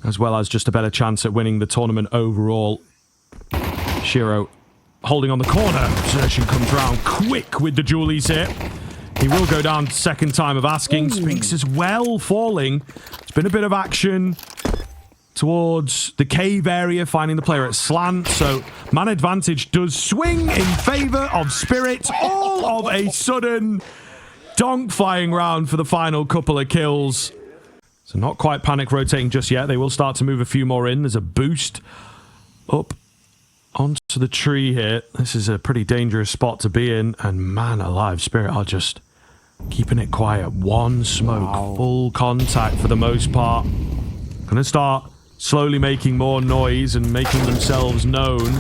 as well as just a better chance at winning the tournament overall. Shiro holding on the corner. Xerxes comes round quick with the dualies here. He will go down second time of asking. Spinks as well falling. It's been a bit of action towards the cave area, finding the player at slant. So man advantage does swing in favor of Spirit. All of a sudden, Donk flying round for the final couple of kills. So not quite panic rotating just yet. They will start to move a few more in. There's a boost up onto the tree here. This is a pretty dangerous spot to be in. And man alive, Spirit are just keeping it quiet. One smoke, full contact for the most part. Gonna start slowly making more noise and making themselves known.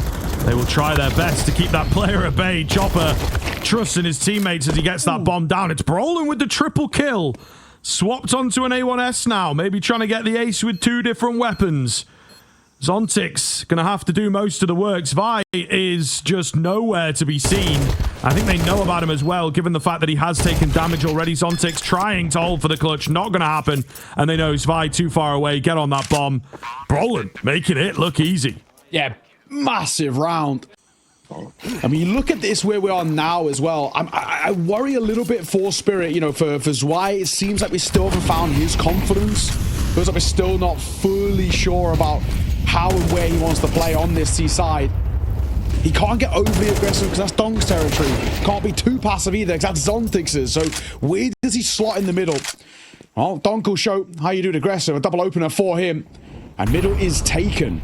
They will try their best to keep that player at bay. Chopper trusts in his teammates as he gets that bomb down. It's Brolin with the triple kill. Swapped onto an A1S now. Maybe trying to get the ace with two different weapons. Zontic's going to have to do most of the work. Zwei is just nowhere to be seen. I think they know about him as well, given the fact that he has taken damage already. Zontic's trying to hold for the clutch. Not going to happen. And they know Zwei too far away. Get on that bomb. Brolin making it look easy. Yeah, massive round. I mean, you look at this where we are now as well. I worry a little bit for Spirit, you know, for Zwei. It seems like we still haven't found his confidence. Feels like we're still not fully sure about how and where he wants to play on this seaside. He can't get overly aggressive because that's Donk's territory. Can't be too passive either because that's Zontix's. So where does he slot in the middle? Well, Donk will show how you do it aggressive. A double opener for him. And middle is taken.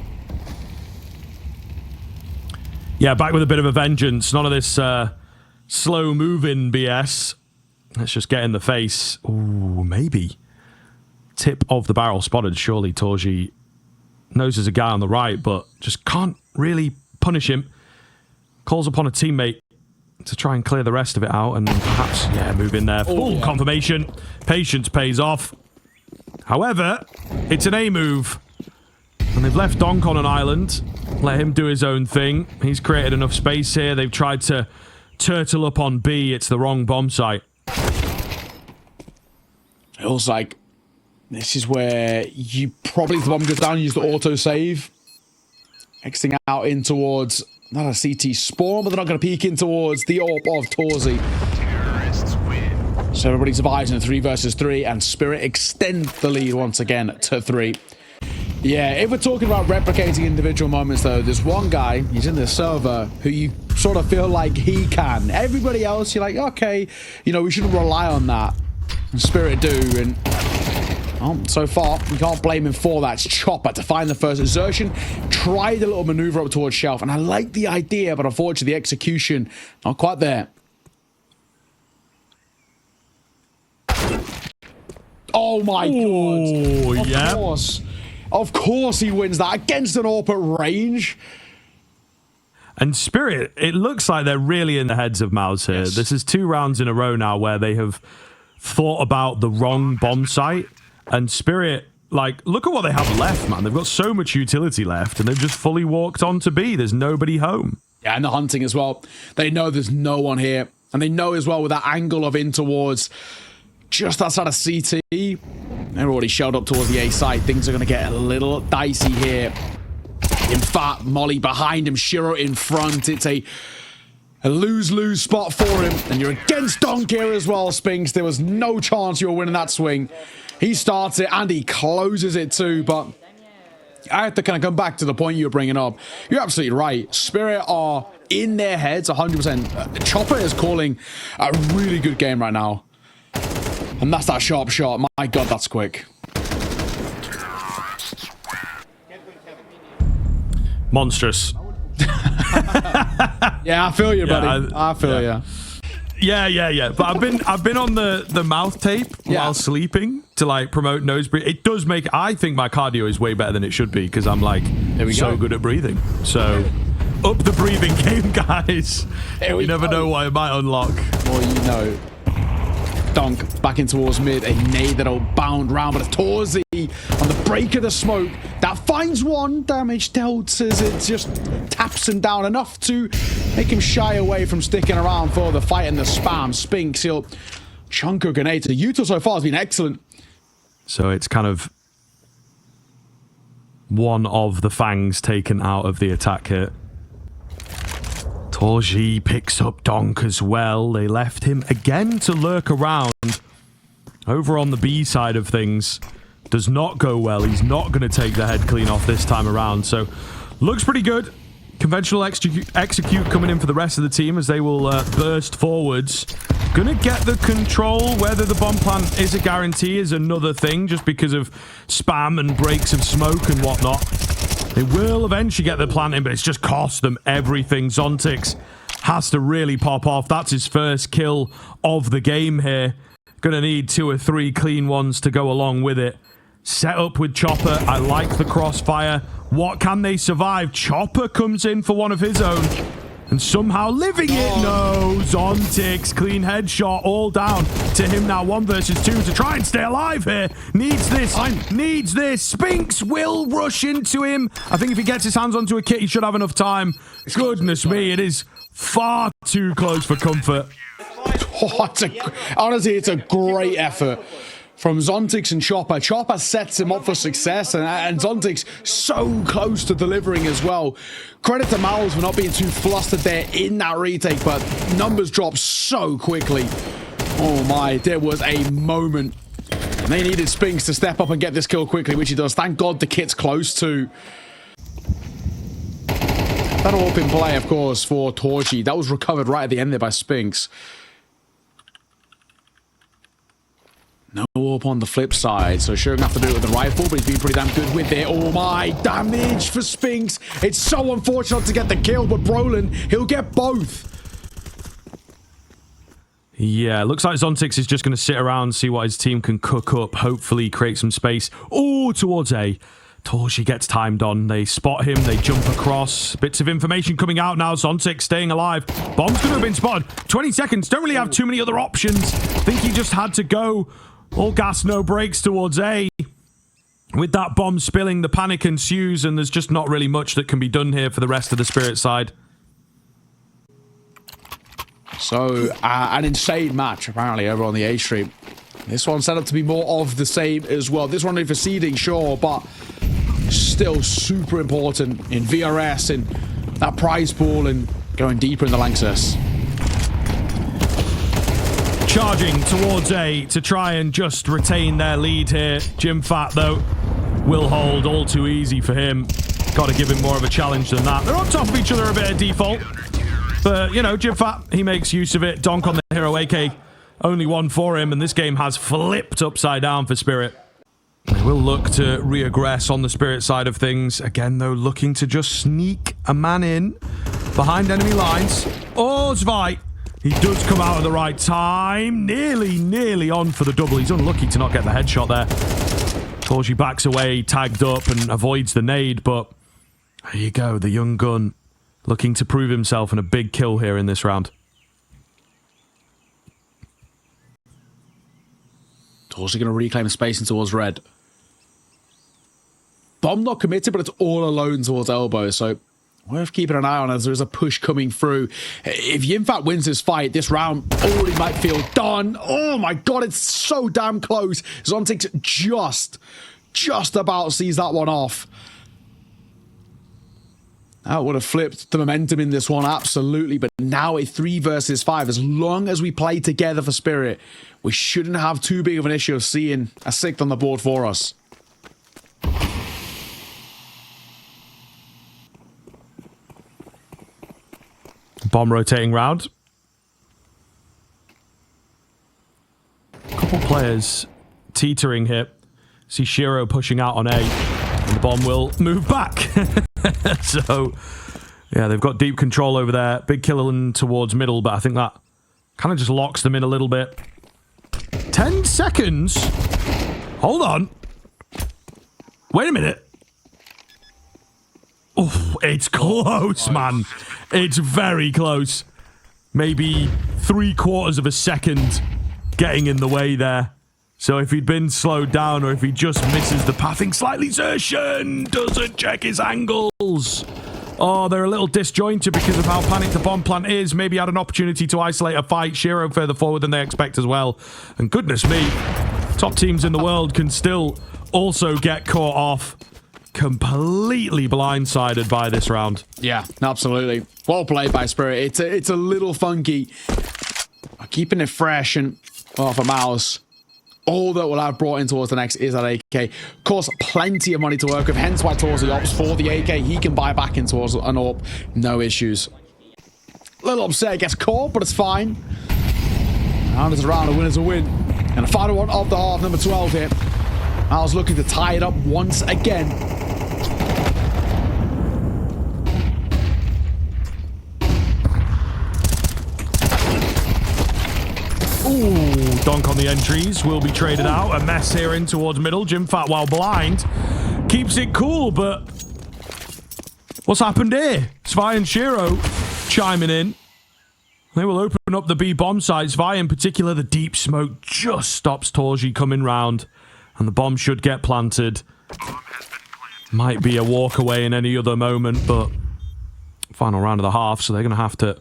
Yeah, back with a bit of a vengeance. None of this slow moving BS. Let's just get in the face. Ooh, maybe. Tip of the barrel spotted. Surely Torji knows there's a guy on the right, but just can't really punish him. Calls upon a teammate to try and clear the rest of it out and perhaps, yeah, move in there. Full confirmation. Patience pays off. However, it's an A move. And they've left Donk on an island. Let him do his own thing. He's created enough space here. They've tried to turtle up on B. It's the wrong bomb site. Feels like this is where you probably, if the bomb goes down, use the auto-save. Exiting out in towards, not a CT spawn, but they're not going to peek in towards the AWP of Torzi. So everybody survives in a 3 versus 3, and Spirit extend the lead once again to 3. Yeah, if we're talking about replicating individual moments, though, there's one guy, he's in the server, who you sort of feel like he can. Everybody else, you're like, okay, you know, we shouldn't rely on that. And Spirit do, and well, so far, you can't blame him for that. It's Chopper to find the first exertion. Tried a little maneuver up towards Shelf, and I like the idea, but unfortunately, the execution, not quite there. Oh my god. Of course. Of course he wins that against an AWP at range. And Spirit, it looks like they're really in the heads of Mouz here. Yes. This is 2 rounds in a row now where they have thought about the wrong bomb site. And Spirit, like, look at what they have left, man. They've got so much utility left, and they've just fully walked on to B. There's nobody home. Yeah, and the hunting as well. They know there's no one here. And they know as well with that angle of in towards just outside of CT. They're already shelled up towards the A side. Things are going to get a little dicey here. In fact, Molly behind him, Shiro in front. It's a lose-lose spot for him. And you're against Donk here as well, Spinks. There was no chance you were winning that swing. He starts it and he closes it too, but I have to kind of come back to the point you were bringing up. You're absolutely right. Spirit are in their heads 100%. Chopper is calling a really good game right now. And that's that sharp shot. My god, that's quick. Monstrous. Yeah, I feel you, buddy. I feel you. Yeah. But I've been on the mouth tape while sleeping to like promote nose breathing. It does make, I think my cardio is way better than it should be because I'm like so good at breathing. So up the breathing game, guys. You never know what it might unlock. Well, you know. Donk back in towards mid, a nade that'll bound round, but it's Torzi on the break of the smoke that finds one. Damage dealt as it just taps him down enough to make him shy away from sticking around for the fight and the spam. Spinks, he'll chunk a grenade. The util so far has been excellent. So it's kind of one of the Fangs taken out of the attack here. Torji picks up Donk as well. They left him again to lurk around. Over on the B side of things, does not go well. He's not going to take the head clean off this time around. So, looks pretty good. Conventional execute coming in for the rest of the team as they will burst forwards. Gonna get the control. Whether the bomb plant is a guarantee is another thing, just because of spam and breaks of smoke and whatnot. They will eventually get the plant in, but it's just cost them everything. Zontix has to really pop off. That's his first kill of the game here. Gonna need 2 or 3 clean ones to go along with it. Set up with Chopper. I like the crossfire. What can they survive? Chopper comes in for one of his own. And somehow living it. No. Zontix. Clean headshot. All down to him now. 1 versus 2 to try and stay alive here. Needs this. Needs this. Spinks will rush into him. I think if he gets his hands onto a kit, he should have enough time. Goodness me. It is far too close for comfort. Oh, honestly, it's a great effort from Zontix and Chopper. Chopper sets him up for success, and Zontix so close to delivering as well. Credit to Mouz for not being too flustered there in that retake, but numbers drop so quickly. Oh my, there was a moment. They needed Spinks to step up and get this kill quickly, which he does. Thank God the kit's close too. That all in play, of course, for Torji. That was recovered right at the end there by Spinks. No AWP on the flip side, so sure enough to do it with the rifle, but he's been pretty damn good with it. Oh my, damage for Spinks. It's so unfortunate to get the kill, but Brolin, he'll get both. Yeah, looks like Zontix is just going to sit around, see what his team can cook up, hopefully create some space. Oh, towards A. Torji gets timed on. They spot him. They jump across. Bits of information coming out now. Zontix staying alive. Bomb's going to have been spotted. 20 seconds. Don't really have too many other options. Think he just had to go all gas, no brakes towards A. With that bomb spilling, the panic ensues, and there's just not really much that can be done here for the rest of the Spirit side. So, an insane match, apparently, over on the A stream. This one set up to be more of the same as well. This one for seeding, sure, but still super important in VRS, in that prize pool, and going deeper in the Lanxess. Charging towards A to try and just retain their lead here. Jim Fat, though, will hold. All too easy for him. Got to give him more of a challenge than that. They're on top of each other a bit at default. But, you know, Jim Fat, he makes use of it. Donk on the hero AK. Only 1 for him, and this game has flipped upside down for Spirit. They will look to reaggress on the Spirit side of things. Again, though, looking to just sneak a man in behind enemy lines. Oh, Zvite. He does come out at the right time. Nearly on for the double. He's unlucky to not get the headshot there. Torji backs away, tagged up, and avoids the nade, but there you go. The young gun looking to prove himself in a big kill here in this round. Torji going to reclaim space in towards red. Bomb not committed, but it's all alone towards elbow, so worth keeping an eye on as there is a push coming through. If Yinfat wins this fight, this round already might feel done. Oh my god, it's so damn close. Zontix just about sees that one off. That would have flipped the momentum in this one, absolutely. But now a 3 versus 5. As long as we play together for Spirit, we shouldn't have too big of an issue of seeing a 6th on the board for us. Bomb rotating round. Couple players teetering here. See Shiro pushing out on A, and the bomb will move back. So, yeah, they've got deep control over there. Big killing towards middle, but I think that kind of just locks them in a little bit. 10 seconds? Hold on. Wait a minute. Oh, it's close, man. It's very close. Maybe 3/4 of a second getting in the way there. So if he'd been slowed down or if he just misses the pathing slightly, Zertian doesn't check his angles. Oh, they're a little disjointed because of how panicked the bomb plant is. Maybe had an opportunity to isolate a fight. Shiro further forward than they expect as well. And goodness me, top teams in the world can still also get caught off completely blindsided by this round. Yeah, absolutely. Well played by Spirit. It's a little funky. Keeping it fresh and for Mouz. All that will have brought in towards the next is that AK. Of course, plenty of money to work with, hence why towards the opts for the AK. He can buy back in towards an AWP. No issues. A little upset, gets caught, but it's fine. Round is a round, a win is a win. And a final one of the half, number 12 here. Mouz looking to tie it up once again. Ooh, donk on the entries will be traded out. A mess here in towards middle. Jimfat, while blind, keeps it cool, but what's happened here? Zwei and Shiro chiming in. They will open up the B bomb site. Zwei in particular, the deep smoke just stops Torji coming round, and the bomb should get planted. Might be a walk away in any other moment, but final round of the half, so they're going to have to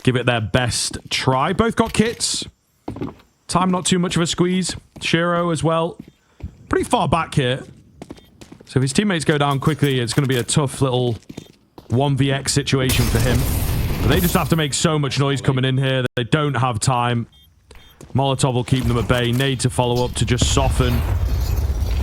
give it their best try. Both got kits. Time not too much of a squeeze. Shiro as well. Pretty far back here. So if his teammates go down quickly, it's going to be a tough little 1vx situation for him. But they just have to make so much noise coming in here that they don't have time. Molotov will keep them at bay. Nade to follow up to just soften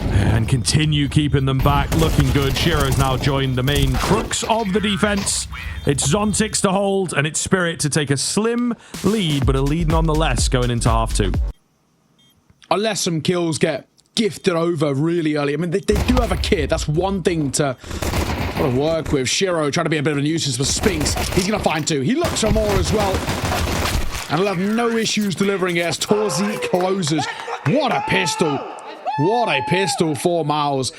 and continue keeping them back. Looking good. Shiro's now joined the main crux of the defense. It's Zontix to hold, and it's Spirit to take a slim lead, but a lead nonetheless going into half two. Unless some kills get gifted over really early. I mean, they do have a kid. That's one thing to work with. Shiro trying to be a bit of a nuisance for Spinks. He's going to find two. He looks for more as well. And he'll have no issues delivering it as Torzi closes. What a pistol. What a pistol for Mouz.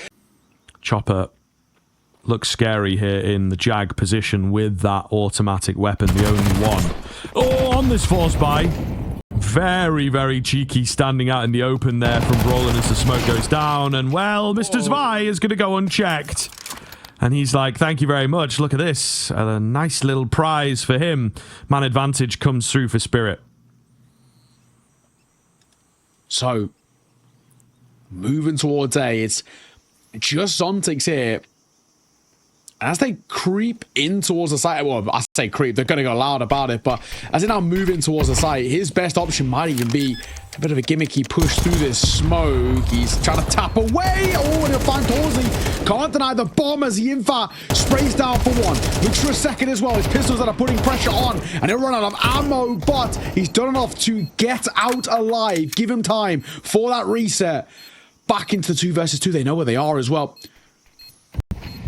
Chopper looks scary here in the Jag position with that automatic weapon, the only one. Oh, on this force buy. Very, very cheeky standing out in the open there from Brolin as the smoke goes down. And, well, Mr. Zwei is going to go unchecked. And he's like, thank you very much. Look at this. A nice little prize for him. Man advantage comes through for Spirit. So, moving towards A, it's just Zontix here. As they creep in towards the site, well, I say creep, they're going to go loud about it, but as they now move in towards the site, his best option might even be a bit of a gimmicky push through this smoke. He's trying to tap away. Oh, and he'll find Torzi. Can't deny the bomb as the Infa sprays down for one. Looks for a second as well. His pistols that are putting pressure on, and he'll run out of ammo, but he's done enough to get out alive. Give him time for that reset. Back into the 2 versus 2. They know where they are as well.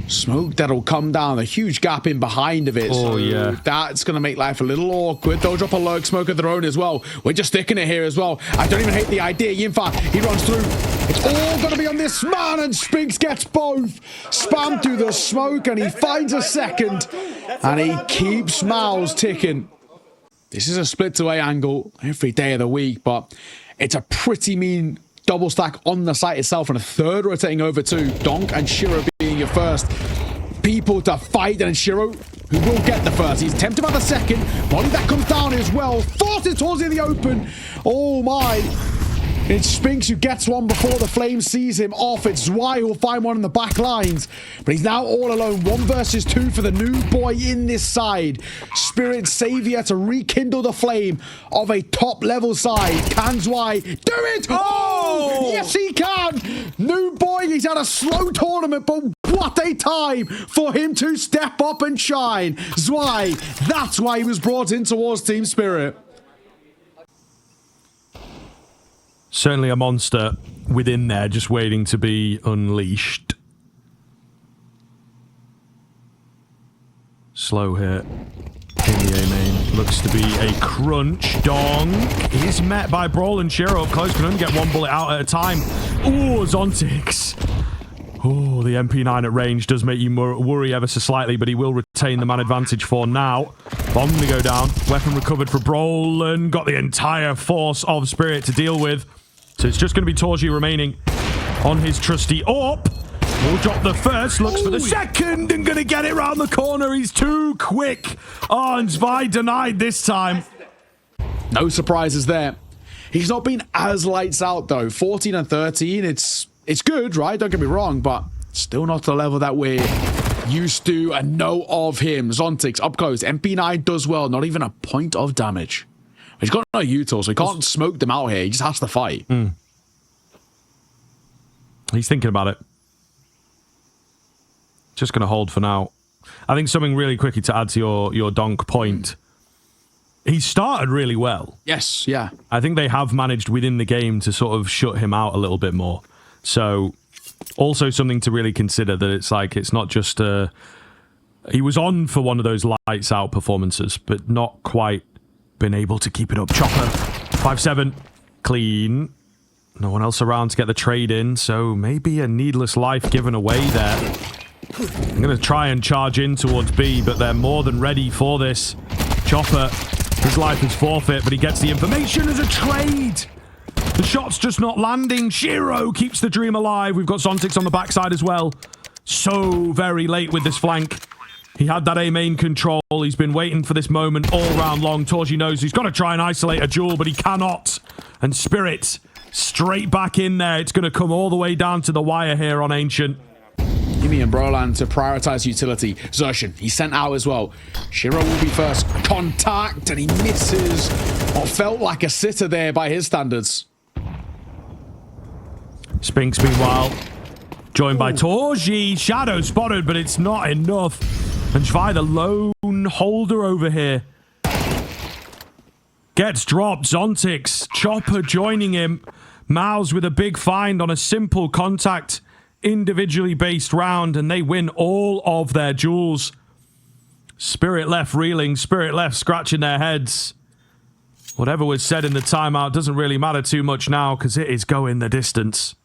Smoke that'll come down, a huge gap in behind of it. Oh, so yeah. That's going to make life a little awkward. They'll drop a lurk smoke of their own as well. We're just sticking it here as well. I don't even hate the idea. Yinfa, he runs through. It's all going to be on this man, and Spinks gets both. Spam through the smoke, and he finds a second, and he keeps Mouz ticking. This is a split to A angle every day of the week, but it's a pretty mean double stack on the site itself, and a third rotating over to Donk and Shiro being your first people to fight, and Shiro, who will get the first. He's tempted by the second. Body that comes down as well. Forces towards in the open. Oh my. It's Spinks who gets one before the flame sees him off. It's Zwei who will find one in the back lines. But he's now all alone. 1 versus 2 for the new boy in this side. Spirit Savior to rekindle the flame of a top level side. Can Zwei do it? Oh! Yes, he can! New boy, he's had a slow tournament, but what a time for him to step up and shine. Zwei, that's why he was brought in towards Team Spirit. Certainly a monster within there, just waiting to be unleashed. Slow here in the A main. Looks to be a crunch. Dong is met by Brawl and Shiro up close. Can only get 1 bullet out at a time. Ooh, Zontix. Oh, the MP9 at range does make you worry ever so slightly, but he will retain the man advantage for now. Bomb to go down. Weapon recovered for Brolin. Got the entire force of Spirit to deal with. So it's just going to be Torji remaining on his trusty AWP. Will drop the first, looks for the second, and going to get it round the corner. He's too quick. Oh, and Zwei denied this time. No surprises there. He's not been as lights out, though. 14 and 13, it's good, right? Don't get me wrong, but Still not the level that we're used to and know of him. Zontix up close. MP9 does well. Not even a point of damage. He's got no util, so he can't smoke them out here. He just has to fight. He's thinking about it. Just going to hold for now. I think something really quickly to add to your donk point. He started really well. Yes, yeah. I think they have managed within the game to sort of shut him out a little bit more. So, also something to really consider, that it's like, it's not just he was on for one of those lights out performances, but not quite been able to keep it up. Chopper, 5-7, clean. No one else around to get the trade in, so maybe a needless life given away there. I'm going to try and charge in towards B, but they're more than ready for this. Chopper, his life is forfeit, but he gets the information as a trade. The shot's just not landing. Shiro keeps the dream alive. We've got Zontix on the backside as well. So very late with this flank. He had that A main control. He's been waiting for this moment all round long. Torji knows he's got to try and isolate a duel, but he cannot. And Spirit straight back in there. It's going to come all the way down to the wire here on Ancient. Gimme and Brolan to prioritize utility. Zershin, he's sent out as well. Shiro will be first. Contact, and he misses. What felt like a sitter there by his standards. Spinks, meanwhile, joined by Torji. Shadow spotted, but it's not enough. And Shvai, the lone holder over here, gets dropped. Zontix, Chopper joining him. Mouz with a big find on a simple contact, individually based round, and they win all of their duels. Spirit left reeling, Spirit left scratching their heads. Whatever was said in the timeout doesn't really matter too much now, because it is going the distance.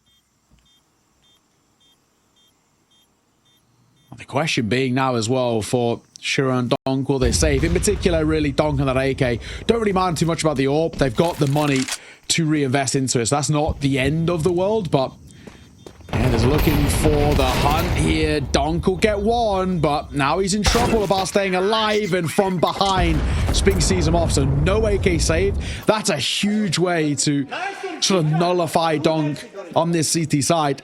The question being now as well for Shiro and Donk, will they save? In particular, really, Donk and that AK don't really mind too much about the AWP. They've got the money to reinvest into it, so that's not the end of the world, but yeah, there's looking for the hunt here. Donk will get one, but now he's in trouble about staying alive, and from behind, Spink sees him off, so no AK saved. That's a huge way to sort of nullify Donk on this CT side.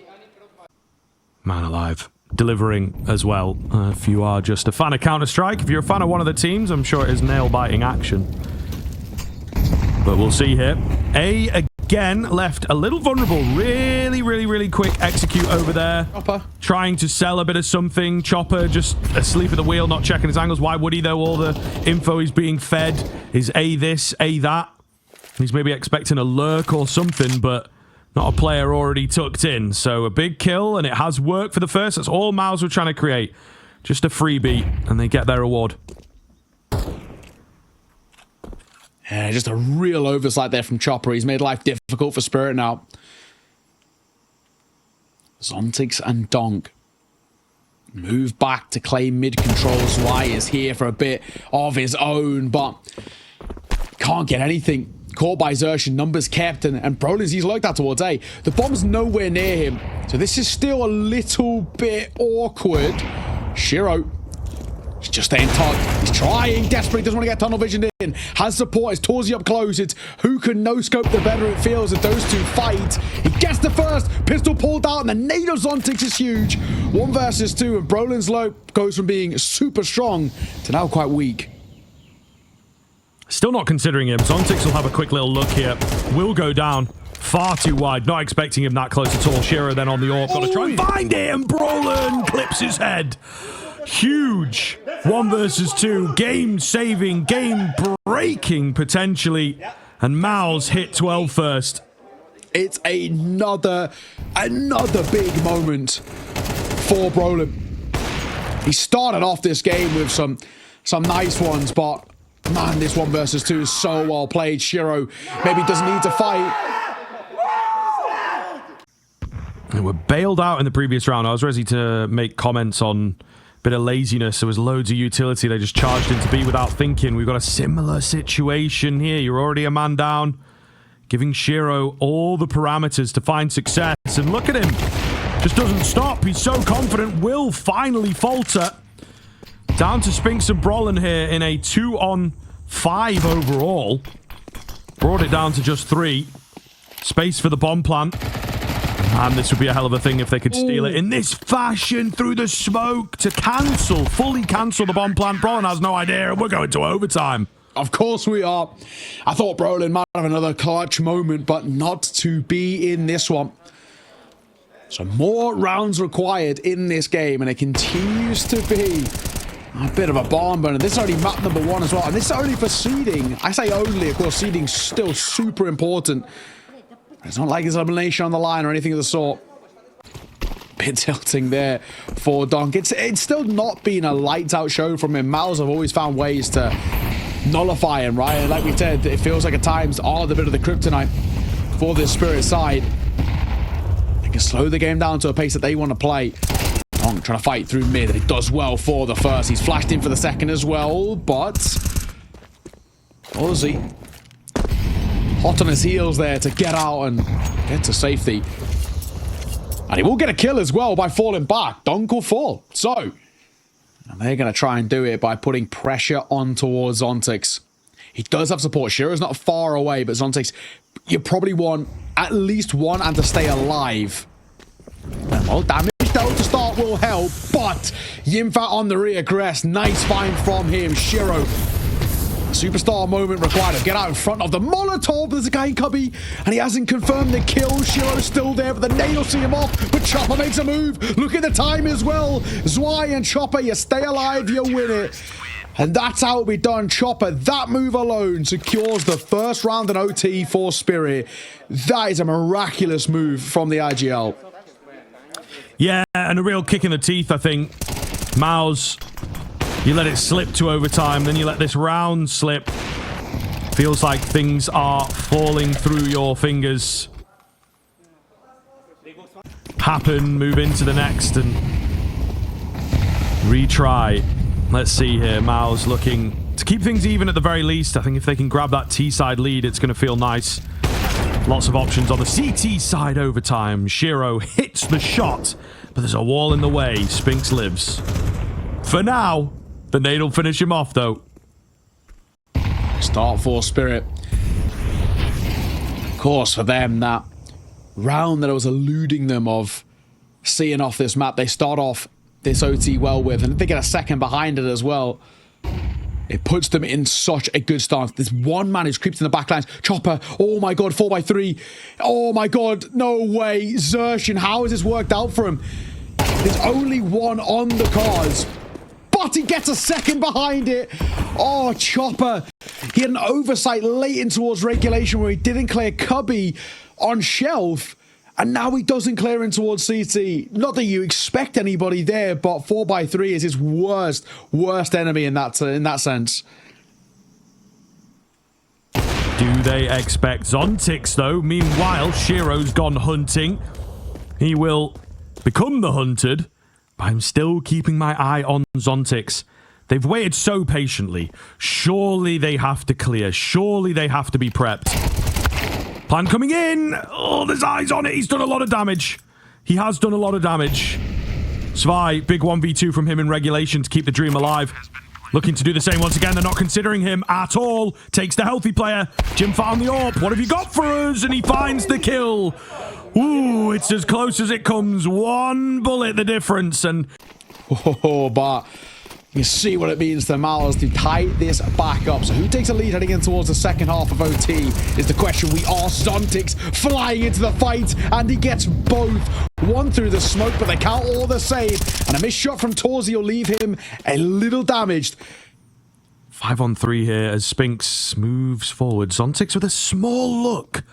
Man alive. Delivering as well. If you are just a fan of Counter-Strike, if you're a fan of one of the teams, I'm sure it is nail-biting action. But we'll see here. A again left a little vulnerable. Really quick execute over there. Chopper trying to sell a bit of something. Chopper just asleep at the wheel, not checking his angles. Why would he though? All the info he's being fed is A this, A that. He's maybe expecting a lurk or something, but not a player already tucked in. So a big kill, and it has worked for the first. That's all Mouz were trying to create. Just a freebie, and they get their reward. Yeah, just a real oversight there from Chopper. He's made life difficult for Spirit now. Zontix and Donk move back to claim mid-control. Zwei is here for a bit of his own, but can't get anything. Caught by Zershin, numbers kept, and Brolin's, he's lurked out towards A. The bomb's nowhere near him, so this is still a little bit awkward. Shiro, he's just staying tucked. He's trying desperately, doesn't want to get tunnel visioned in. Has support, it's Torzi up close. It's who can no-scope the better it feels if those two fight. He gets the first, pistol pulled out, and the nade of Zontix is huge. 1 versus 2, and Brolin's low goes from being super strong to now quite weak. Still not considering him. Zontix will have a quick little look here. Will go down far too wide. Not expecting him that close at all. Shiro then on the AWP. Got to try and find it, and Brolin clips his head. Huge 1 versus 2. Game-saving, game-breaking potentially. And Mouz hit 12 first. It's another big moment for Brolin. He started off this game with some nice ones, but man, this 1 versus 2 is so well played. Shiro maybe doesn't need to fight. They were bailed out in the previous round. I was ready to make comments on a bit of laziness. There was loads of utility. They just charged into B without thinking. We've got a similar situation here. You're already a man down, giving Shiro all the parameters to find success. And look at him. Just doesn't stop. He's so confident. Will finally falter. Down to Spinks and Brolin here in a 2-on-5 overall. Brought it down to just 3. Space for the bomb plant. And this would be a hell of a thing if they could steal it in this fashion through the smoke to fully cancel the bomb plan. Brolin has no idea, and we're going to overtime. Of course we are. I thought Brolin might have another clutch moment, but not to be in this one. So more rounds required in this game, and it continues to be a bit of a barn burner. This is only map number 1 as well, and this is only for seeding. I say only, of course, seeding's still super important. It's not like there's elimination on the line or anything of the sort. Bit tilting there for Donk. It's still not been a lights-out show from him. Mouz have always found ways to nullify him, right? And like we said, it feels like at times are the bit of the kryptonite for this Spirit side. They can slow the game down to a pace that they want to play. Donk trying to fight through mid, and it does well for the first. He's flashed in for the second as well, but Aussie hot on his heels there to get out and get to safety. And he will get a kill as well by falling back. Donk will fall. So, and they're going to try and do it by putting pressure on towards Zontix. He does have support. Shiro's not far away, but Zontix, you probably want at least one and to stay alive. Well, damage though to start will help, but Yimfa on the reaggress. Nice find from him. Shiro, superstar moment required to get out in front of the Molotov. There's a guy in Cubby, and he hasn't confirmed the kill. Shiro's still there, but the nade will see him off. But Chopper makes a move. Look at the time as well. Zwei and Chopper, you stay alive, you win it. And that's how it'll be done. Chopper, that move alone secures the first round in OT for Spirit. That is a miraculous move from the IGL. Yeah, and a real kick in the teeth, I think. Mouz, you let it slip to overtime, then you let this round slip. Feels like things are falling through your fingers. Happen, move into the next, and retry. Let's see here. Mouz looking to keep things even at the very least. I think if they can grab that T-side lead, it's going to feel nice. Lots of options on the CT side overtime. Shiro hits the shot, but there's a wall in the way. Spinks lives. For now, the nade will finish him off, though. Start for Spirit. Of course, for them, that round that I was eluding them of seeing off this map, they start off this OT well with, and if they get a second behind it as well, it puts them in such a good stance. There's one man who's creeped in the backlines. Chopper, oh my god, 4x3. Oh my god, no way. Zershin, how has this worked out for him? There's only one on the cards, but he gets a second behind it. Oh, Chopper. He had an oversight late in towards regulation where he didn't clear Cubby on shelf, and now he doesn't clear in towards CT. Not that you expect anybody there, but 4x3 is his worst enemy in that sense. Do they expect Zontix, though? Meanwhile, Shiro's gone hunting. He will become the hunted, but I'm still keeping my eye on Zontix. They've waited so patiently. Surely they have to clear. Surely they have to be prepped. Plan coming in. Oh, there's eyes on it. He's done a lot of damage. He has done a lot of damage. Zwei, big 1v2 from him in regulation to keep the dream alive. Looking to do the same once again. They're not considering him at all. Takes the healthy player. Jim found the AWP. What have you got for us? And he finds the kill. Ooh, it's as close as it comes. One bullet, the difference. And oh, but you see what it means to Mouz to tie this back up. So who takes a lead heading in towards the second half of OT is the question we ask. Zontix flying into the fight, and he gets both. One through the smoke, but they count all the same. And a missed shot from Torzi will leave him a little damaged. 5-on-3 here as Spinks moves forward. Zontix with a small look.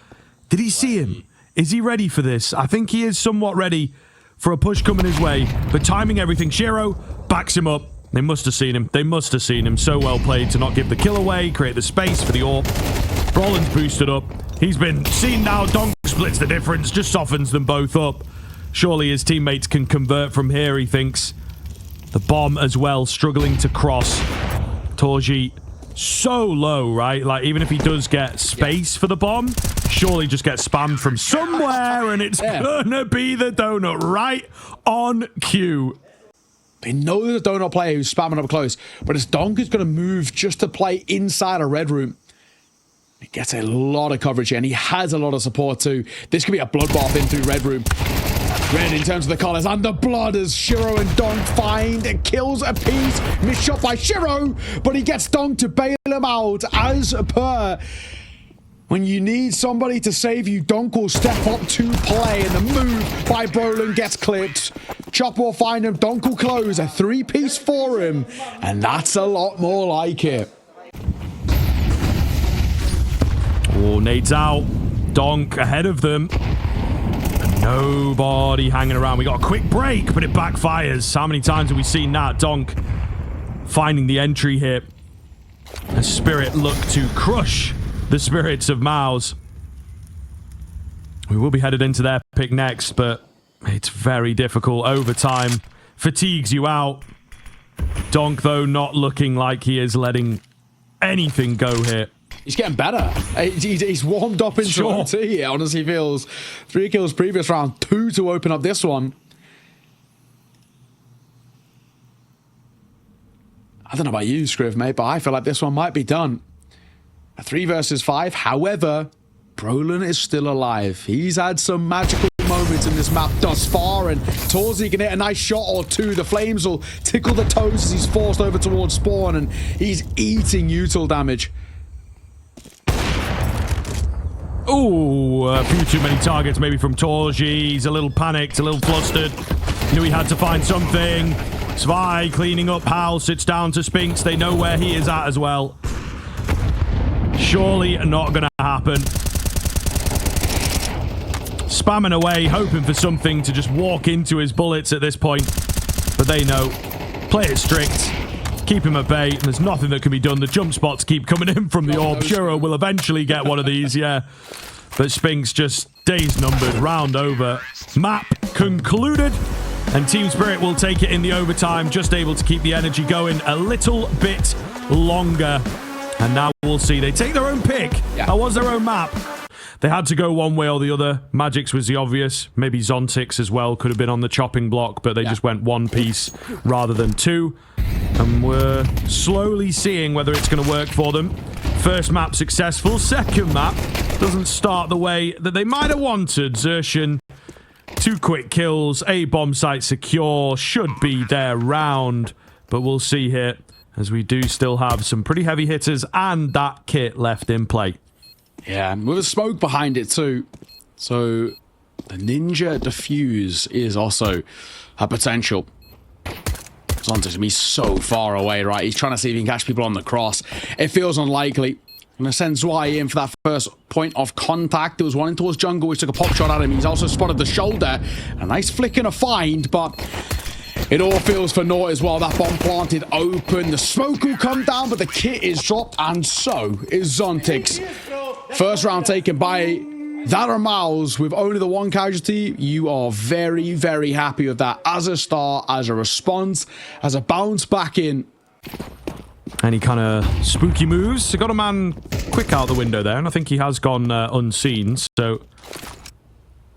Did he see him? Is he ready for this? I think he is somewhat ready for a push coming his way. But timing everything. Shiro backs him up. They must have seen him. They must have seen him. So well played to not give the kill away, create the space for the AWP. Brolin's boosted up. He's been seen now. Donk splits the difference, just softens them both up. Surely his teammates can convert from here, he thinks. The bomb as well, struggling to cross. Torji so low, right? Like, even if he does get space for the bomb, surely just gets spammed from somewhere, and it's gonna be the donut right on cue. They know there's a donut player who's spamming up close, but it's Donk who's going to move just to play inside a red room. He gets a lot of coverage here, and he has a lot of support too. This could be a bloodbath in through Red Room. Red in terms of the colors and the blood as Shiro and Donk find kills a piece. Missed shot by Shiro, but he gets Donk to bail him out as per. When you need somebody to save you, Donk will step up to play, and the move by Brolin gets clipped. Chopper will find him, Donk will close, a 3-piece for him, and that's a lot more like it. Oh, nades out. Donk ahead of them. Nobody hanging around. We got a quick break, but it backfires. How many times have we seen that? Donk finding the entry here. A Spirit look to crush the spirits of Mouz. We will be headed into their pick next, but it's very difficult. Overtime fatigues you out. Donk, though, not looking like he is letting anything go here. He's getting better. He's warmed up into OT. It honestly feels 3 kills previous round, 2 to open up this one. I don't know about you, Scriv, mate, but I feel like this one might be done. A 3 versus 5. However, Brolin is still alive. He's had some magical moments in this map thus far, and Torzi can hit a nice shot or two. The flames will tickle the toes as he's forced over towards spawn, and he's eating util damage. Ooh, a few too many targets maybe from Torji. He's a little panicked, a little flustered. Knew he had to find something. Zwei cleaning up. Hal sits down to Spinks. They know where he is at as well. Surely not going to happen. Spamming away, hoping for something to just walk into his bullets at this point. But they know. Play it strict. Keep him at bay. And there's nothing that can be done. The jump spots keep coming in from the orb. Shiro will eventually get one of these, yeah. But Spinks just days numbered. Round over. Map concluded. And Team Spirit will take it in the overtime. Just able to keep the energy going a little bit longer. And now we'll see. They take their own pick. Yeah. That was their own map. They had to go one way or the other. Magic's was the obvious. Maybe Zontix as well could have been on the chopping block, but they just went 1 piece rather than 2. And we're slowly seeing whether it's going to work for them. First map successful. Second map doesn't start the way that they might have wanted. Xerxian, 2 quick kills. A bomb site secure. Should be their round. But we'll see here, as we do still have some pretty heavy hitters and that kit left in play. Yeah, with a smoke behind it too. So the Ninja Diffuse is also a potential. Zonta's going to be so far away, right? He's trying to see if he can catch people on the cross. It feels unlikely. I'm going to send Zwei in for that first point of contact. There was one in towards jungle, which took a pop shot at him. He's also spotted the shoulder. A nice flick and a find, but it all feels for naught as well. That bomb planted open. The smoke will come down, but the kit is dropped, and so is Zontix. First round taken by that or Mouz with only the 1 casualty. You are very, very happy with that as a start, as a response, as a bounce back in. Any kind of spooky moves? They got a man quick out the window there, and I think he has gone unseen, so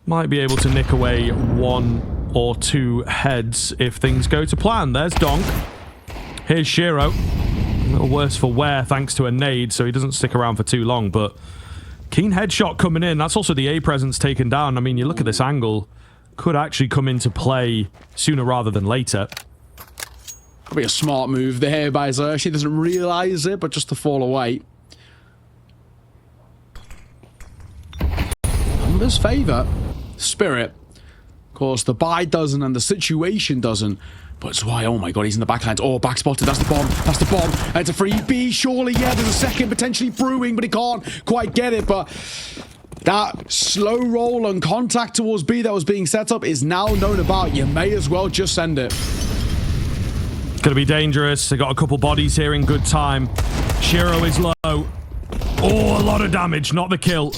might be able to nick away 1 or 2 heads if things go to plan. There's Donk. Here's Shiro. A little worse for wear thanks to a nade, so he doesn't stick around for too long, but keen headshot coming in. That's also the A presence taken down. I mean, you look at this angle, could actually come into play sooner rather than later. Could be a smart move there by Xerxian. She doesn't realize it, but just to fall away. Numbers favor Spirit. Of course, the buy doesn't and the situation doesn't. But it's why, oh my god, he's in the backlines. Oh, back spotted. That's the bomb. That's the bomb. And it's a free B. Surely, yeah, there's a second potentially brewing, but he can't quite get it. But that slow roll and contact towards B that was being set up is now known about. You may as well just send it. Gonna be dangerous. They got a couple bodies here in good time. Shiro is low. Oh, a lot of damage, not the kill.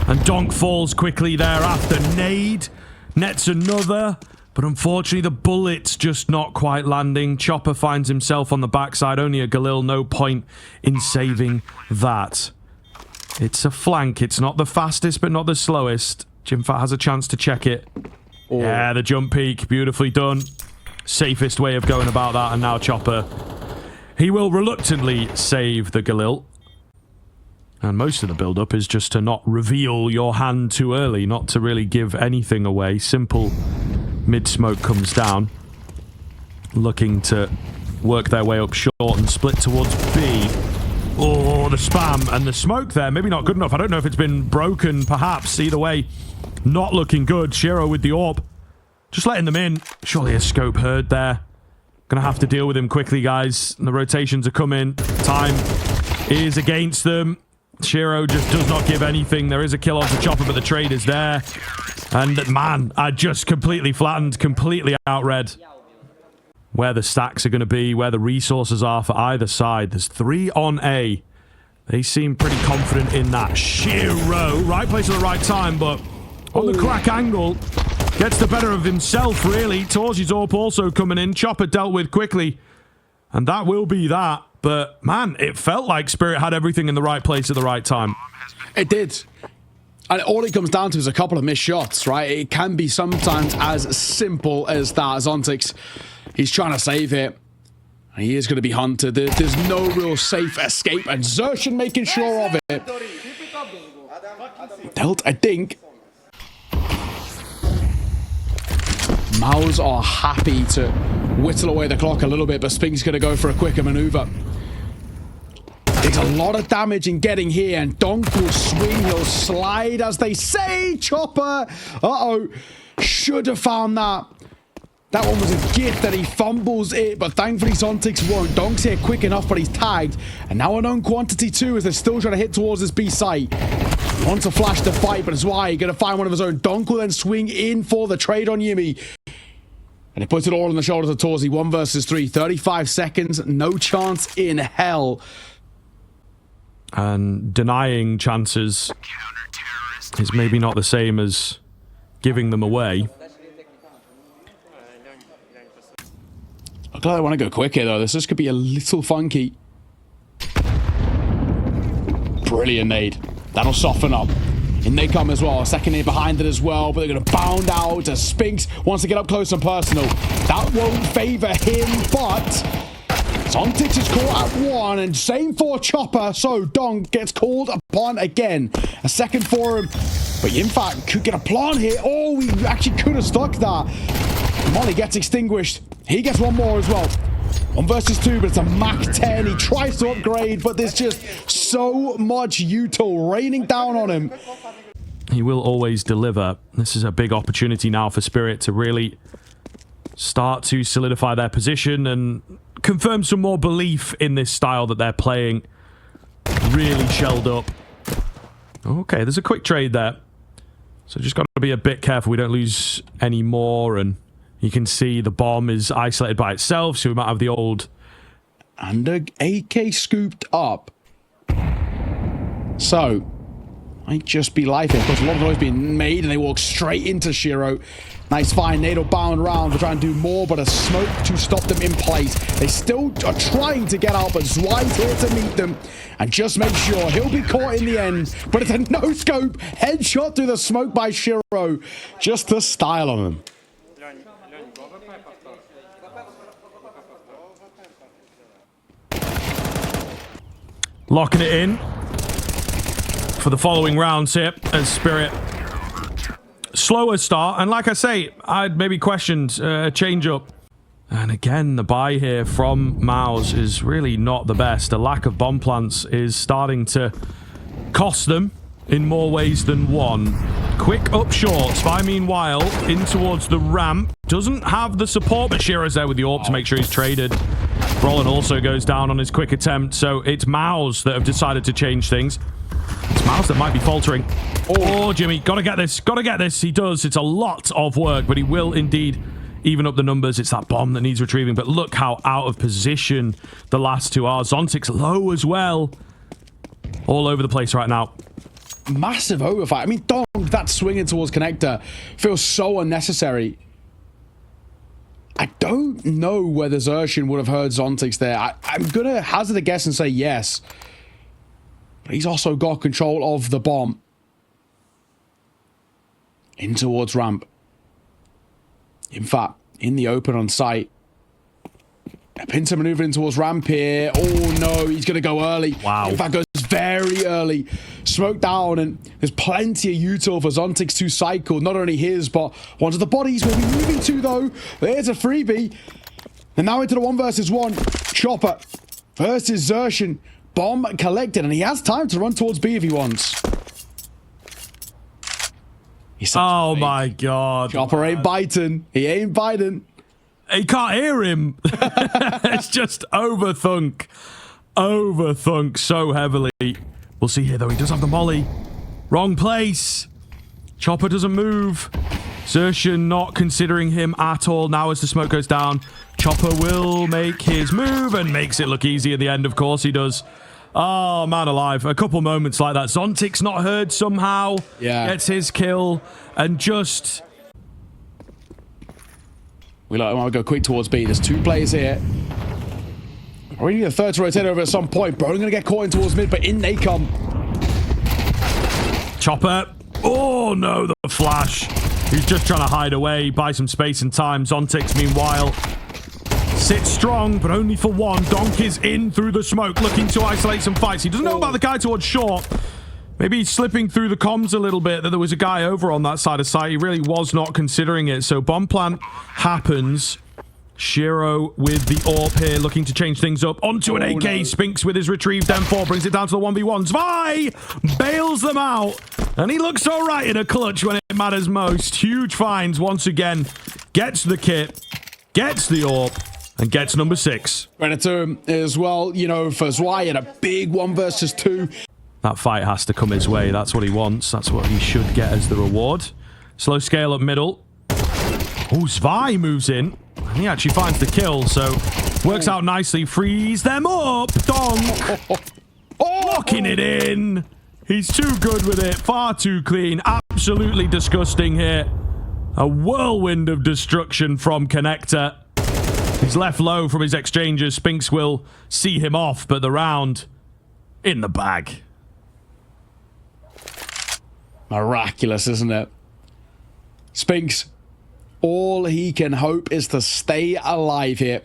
And Donk falls quickly thereafter. Nade nets another. But unfortunately, the bullet's just not quite landing. Chopper finds himself on the backside. Only a Galil. No point in saving that. It's a flank. It's not the fastest, but not the slowest. Jimfat has a chance to check it. Oh. Yeah, the jump peak. Beautifully done. Safest way of going about that. And now Chopper. He will reluctantly save the Galil. And most of the build-up is just to not reveal your hand too early, not to really give anything away. Simple mid-smoke comes down, looking to work their way up short and split towards B. Oh, the spam and the smoke there. Maybe not good enough. I don't know if it's been broken, perhaps. Either way, not looking good. Shiro with the AWP. Just letting them in. Surely a scope heard there. Gonna have to deal with him quickly, guys. The rotations are coming. Time is against them. Shiro just does not give anything. There is a kill onto Chopper, but the trade is there. And man, I just completely flattened, completely outread where the stacks are going to be, where the resources are for either side. There's 3 on A. They seem pretty confident in that. Shiro, right place at the right time, but on the crack angle, gets the better of himself, really. Torji's AWP also coming in. Chopper dealt with quickly, and that will be that. But man, it felt like Spirit had everything in the right place at the right time. It did. And all it comes down to is a couple of missed shots, right? It can be sometimes as simple as that. Zontix, he's trying to save it. And he is going to be hunted. There's no real safe escape. And Xerxin making sure of it. Dealt, I think. Mouz are happy to whittle away the clock a little bit, but Spink's going to go for a quicker maneuver. Takes a lot of damage in getting here, and Donk will swing, he'll slide, as they say. Chopper, uh-oh, should have found that. That one was a gift that he fumbles it, but thankfully Zontix won't. Donk's here quick enough, but he's tagged. And now a known quantity too, as they're still trying to hit towards this B site. He wants to flash the fight, but it's why he's going to find one of his own. Donk will then swing in for the trade on Yimi. And he puts it all on the shoulders of Torzi. 1 versus 3, 35 seconds, no chance in hell. And denying chances is maybe not the same as giving them away. I'm glad I want to go quick here, though. This could be a little funky. Brilliant nade. That'll soften up. In they come as well. A second nade behind it as well, but they're going to bound out as Spinks wants to get up close and personal. That won't favor him, but Zontix is caught at 1, and same for Chopper, so Donk gets called upon again. A second for him, but in fact, could get a plant here. Oh, we actually could have stuck that. Molly gets extinguished. He gets one more as well. 1 versus 2, but it's a Mach 10. He tries to upgrade, but there's just so much util raining down on him. He will always deliver. This is a big opportunity now for Spirit to really start to solidify their position and confirm some more belief in this style that they're playing. Really shelled up. Okay, there's a quick trade there. So just got to be a bit careful we don't lose any more. And you can see the bomb is isolated by itself, so we might have the old... And the AK scooped up. So, might just be life here. Of course, a lot of noise being made, and they walk straight into Shiro. Nice fine, NATO bound round to try and do more, but a smoke to stop them in place. They still are trying to get out, but Zwei's here to meet them and just make sure he'll be caught in the end. But it's a no-scope headshot through the smoke by Shiro, just to style on him. Locking it in for the following rounds here as Spirit. Slower start, and like I say, I'd maybe questioned a change-up. And again, the buy here from Mouz is really not the best. A lack of bomb plants is starting to cost them in more ways than one. Quick up short. Spy, meanwhile, in towards the ramp. Doesn't have the support, but Shiro's there with the AWP to make sure he's traded. Brolin also goes down on his quick attempt, so it's Mouz that have decided to change things. It's Mouz that might be faltering. Oh, Jimmy, gotta get this, gotta get this. He does. It's a lot of work, but he will indeed even up the numbers. It's that bomb that needs retrieving, but look how out of position the last two are. Zontix low as well. All over the place right now. Massive overfight. I mean, Donk, that swinging towards connector feels so unnecessary. I don't know whether Xerxin would have heard Zontix there. I'm going to hazard a guess and say yes. But he's also got control of the bomb. In towards ramp. In fact, in the open on site. Pinto maneuvering towards ramp here. Oh no, he's going to go early. Wow. In fact, goes very early. Smoke down, and there's plenty of util for Zontix to cycle. Not only his, but one of the bodies we'll be moving to, though. There's a freebie. And now into the 1 versus 1. Chopper versus Xertion. Bomb collected, and he has time to run towards B if he wants. Oh my god. Chopper ain't biting. He ain't biting. He can't hear him. It's just overthunk. Overthunk so heavily. We'll see here, though. He does have the molly. Wrong place. Chopper doesn't move. Xertion not considering him at all. Now as the smoke goes down, Chopper will make his move and makes it look easy at the end. Of course he does. Oh, man alive. A couple moments like that. Zontix not heard somehow. Yeah. Gets his kill and just... We want to go quick towards B. There's 2 players here. We need a third to rotate over at some point. Bro, going to get caught in towards mid, but in they come. Chopper. Oh, no, the flash. He's just trying to hide away, buy some space and time. Zontix, meanwhile, sits strong, but only for one. Donk is in through the smoke, looking to isolate some fights. He doesn't know about the guy towards short. Maybe he's slipping through the comms a little bit that there was a guy over on that side of site. He really was not considering it. So bomb plant happens. Shiro with the AWP here, looking to change things up. Onto an AK. No. Spinks with his retrieved M4, brings it down to the 1v1. Zwei bails them out. And he looks all right in a clutch when it matters most. Huge finds once again. Gets the kit, gets the AWP, and gets number 6. Predator as well, you know, for Zwei in a big 1 versus 2. That fight has to come his way. That's what he wants. That's what he should get as the reward. Slow scale up middle. Oh, Zwei moves in. He actually finds the kill, so works out nicely. Frees them up. Donk. Locking it in. He's too good with it. Far too clean. Absolutely disgusting here. A whirlwind of destruction from Connector. He's left low from his exchanges. Spinks will see him off, but the round in the bag. Miraculous, isn't it? Spinks, all he can hope is to stay alive here.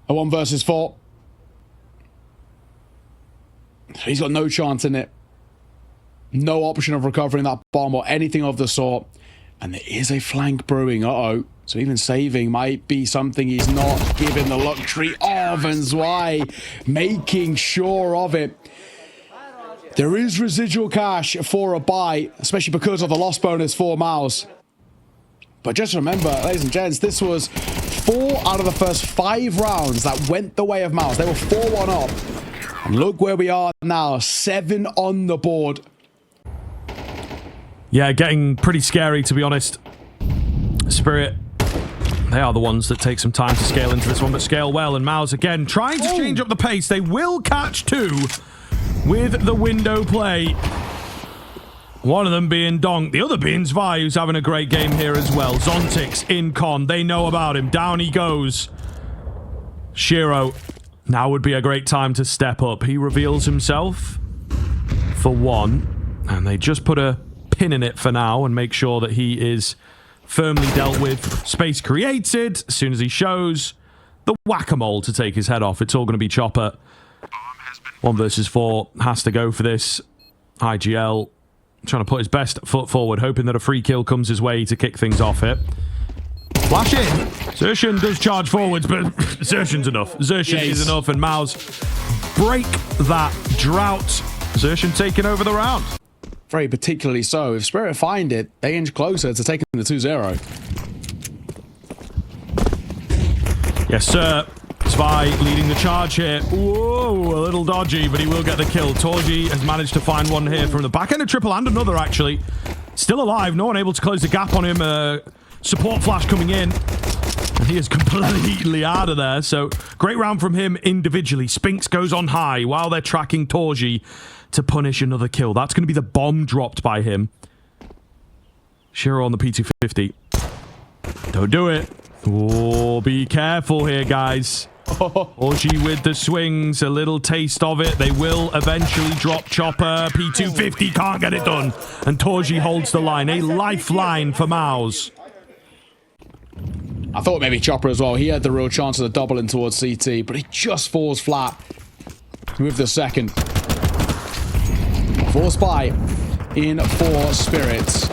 A 1 versus 4. He's got no chance in it. No option of recovering that bomb or anything of the sort. And there is a flank brewing. Uh-oh. So even saving might be something he's not given the luxury of. And Zwei making sure of it. There is residual cash for a buy, especially because of the loss bonus for Mouz. But just remember, ladies and gents, this was 4 out of the first 5 rounds that went the way of Mouz. They were 4-1 up. And look where we are now, 7 on the board. Yeah, getting pretty scary, to be honest. Spirit, they are the ones that take some time to scale into this one, but scale well. And Mouz, again, trying to change up the pace. They will catch 2 with the window play. One of them being Donk, the other being Zwei, who's having a great game here as well. Zontix in con. They know about him. Down he goes. Shiro, now would be a great time to step up. He reveals himself for 1, and they just put a pin in it for now and make sure that he is firmly dealt with. Space created. As soon as he shows the whack-a-mole to take his head off, it's all going to be Chopper. 1 versus 4 has to go for this. IGL trying to put his best foot forward, hoping that a free kill comes his way to kick things off here. Flash in. Xertion does charge forwards, but Xertion's enough. Xertion is enough, and Mouz break that drought. Xertion taking over the round. Very particularly so. If Spirit find it, they inch closer to taking the 2-0. Yes, sir. Zwei leading the charge here. Whoa, a little dodgy, but he will get the kill. Torji has managed to find one here from the back end of triple and another, actually. Still alive. No one able to close the gap on him. Support flash coming in. And he is completely out of there. So, great round from him individually. Spinks goes on high while they're tracking Torji to punish another kill. That's going to be the bomb dropped by him. Shiro on the P250. Don't do it. Oh, be careful here, guys. Orgy with the swings, a little taste of it. They will eventually drop Chopper. P250 can't get it done. And Torji holds the line. A lifeline for Mouz. I thought maybe Chopper as well. He had the real chance of the double in towards CT, but he just falls flat with the second. For Spy in for Spirits.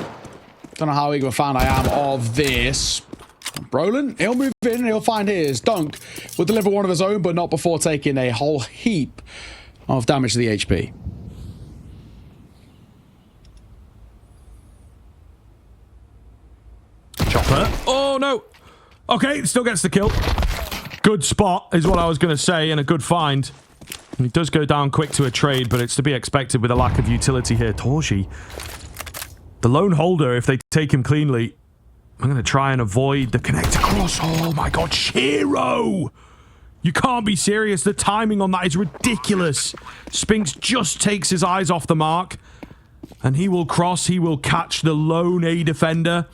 Don't know how big of a fan I am of this. Brolin, he'll move in and he'll find his. Dunk will deliver one of his own, but not before taking a whole heap of damage to the HP. Chopper. Oh, no. Okay, still gets the kill. Good spot is what I was going to say, and a good find. He does go down quick to a trade, but it's to be expected with a lack of utility here. Torji, the lone holder, if they take him cleanly, I'm going to try and avoid the connect across. Oh my god, Shiro! You can't be serious. The timing on that is ridiculous. Spinks just takes his eyes off the mark, and he will cross. He will catch the lone A defender.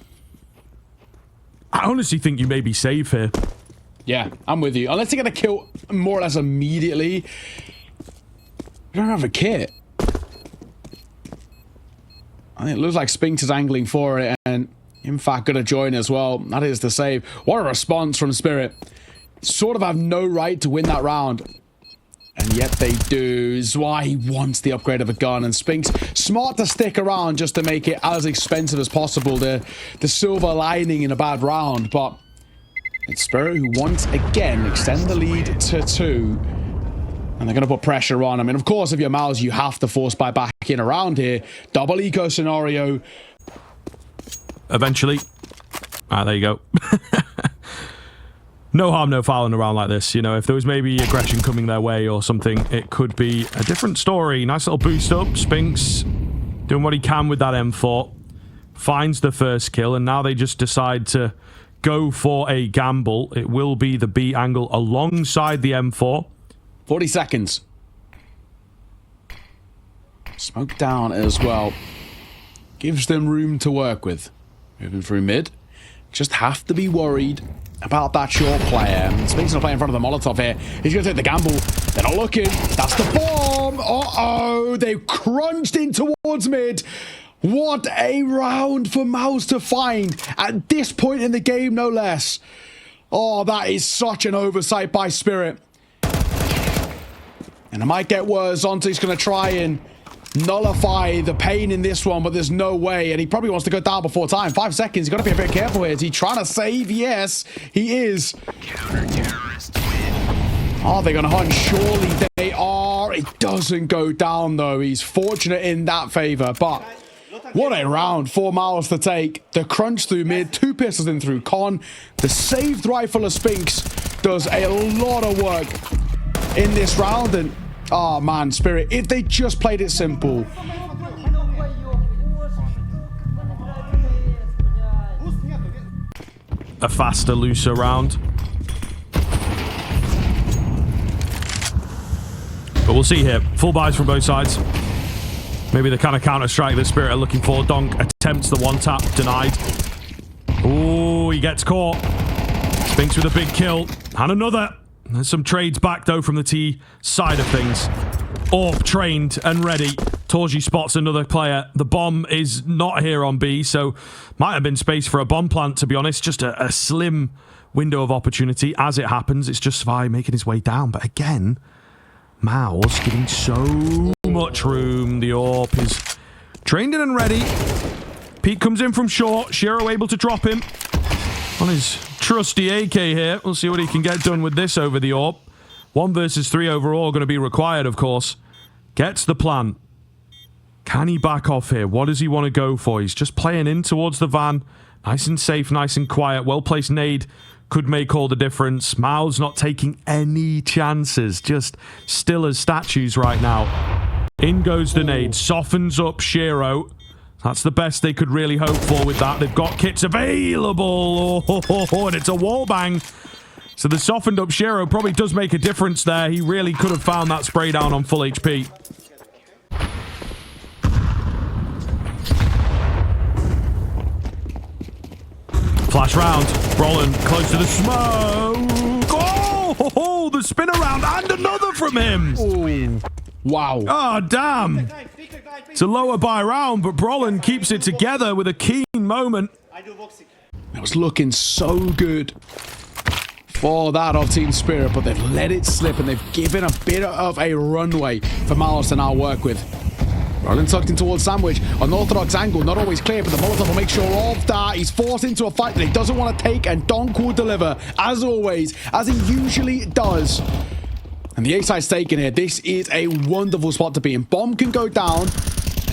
I honestly think you may be safe here. Yeah, I'm with you. Unless they get a kill more or less immediately. You don't have a kit. I think it looks like Spinks is angling for it, and in fact gonna join as well. That is the save. What a response from Spirit. Sort of have no right to win that round. And yet they do. Is why he wants the upgrade of a gun. And Spinks, smart to stick around just to make it as expensive as possible. The silver lining in a bad round. But it's Spirit who once again extend the lead to 2. And they're going to put pressure on. I mean, of course, if you're Mouz, you have to force buy back in around here. Double eco scenario. Eventually. Ah, there you go. No harm, no foul in a round like this. You know, if there was maybe aggression coming their way or something, it could be a different story. Nice little boost up. Spinks doing what he can with that M4. Finds the first kill, and now they just decide to go for a gamble. It will be the B angle alongside the M4. 40 seconds. Smoke down as well. Gives them room to work with. Moving through mid. Just have to be worried about that short player. Spinks not playing in front of the Molotov here. He's going to take the gamble. They're not looking. That's the bomb. Uh-oh. They've crunched in towards mid. What a round for Mouz to find at this point in the game, no less. Oh, that is such an oversight by Spirit. And it might get worse. Zonte's going to try and nullify the pain in this one, but there's no way. And he probably wants to go down before time. 5 seconds. He's got to be a bit careful here. Is he trying to save? Yes, he is. Are they going to hunt? Surely they are. It doesn't go down, though. He's fortunate in that favor, but what a round for Mouz to take. The crunch through mid, 2 pistols in through con. The saved rifle of Spinks does a lot of work in this round. And oh man, Spirit, if they just played it simple. A faster, looser round. But we'll see here. Full buys from both sides. Maybe the kind of counter-strike that Spirit are looking for. Donk attempts the one-tap, denied. Oh, he gets caught. Spinks with a big kill. And another. There's some trades back, though, from the T side of things. Orp trained and ready. Torji spots another player. The bomb is not here on B, so might have been space for a bomb plant, to be honest. Just a slim window of opportunity. As it happens, it's just Svi making his way down. But again, Mouz getting so much room. The Orp is trained in and ready. Pete comes in from short. Shiro able to drop him on his trusty AK here. We'll see what he can get done with this over the Orb. 1 versus 3 overall going to be required, of course. Gets the plan. Can he back off here? What does he want to go for? He's just playing in towards the van. Nice and safe, nice and quiet. Well-placed nade could make all the difference. Mouz not taking any chances. Just still as statues right now. In goes the nade. Softens up Shiro. That's the best they could really hope for with that. They've got kits available. And it's a wall bang. So the softened up Shiro probably does make a difference there. He really could have found that spray down on full HP. Flash round. Brolin close to the smoke. Oh, the spin around and another from him. Ooh. Wow. Oh, damn. It's a lower buy round, but Brolin keeps it together with a keen moment. It was looking so good for that of Team Spirit, but they've let it slip and they've given a bit of a runway for Mouz to now work with. Roland tucked in towards Sandwich. Unorthodox angle, not always clear, but the Molotov will make sure of that. He's forced into a fight that he doesn't want to take, and Donk will deliver, as always, as he usually does. And the A-side's taken here. This is a wonderful spot to be in. Bomb can go down.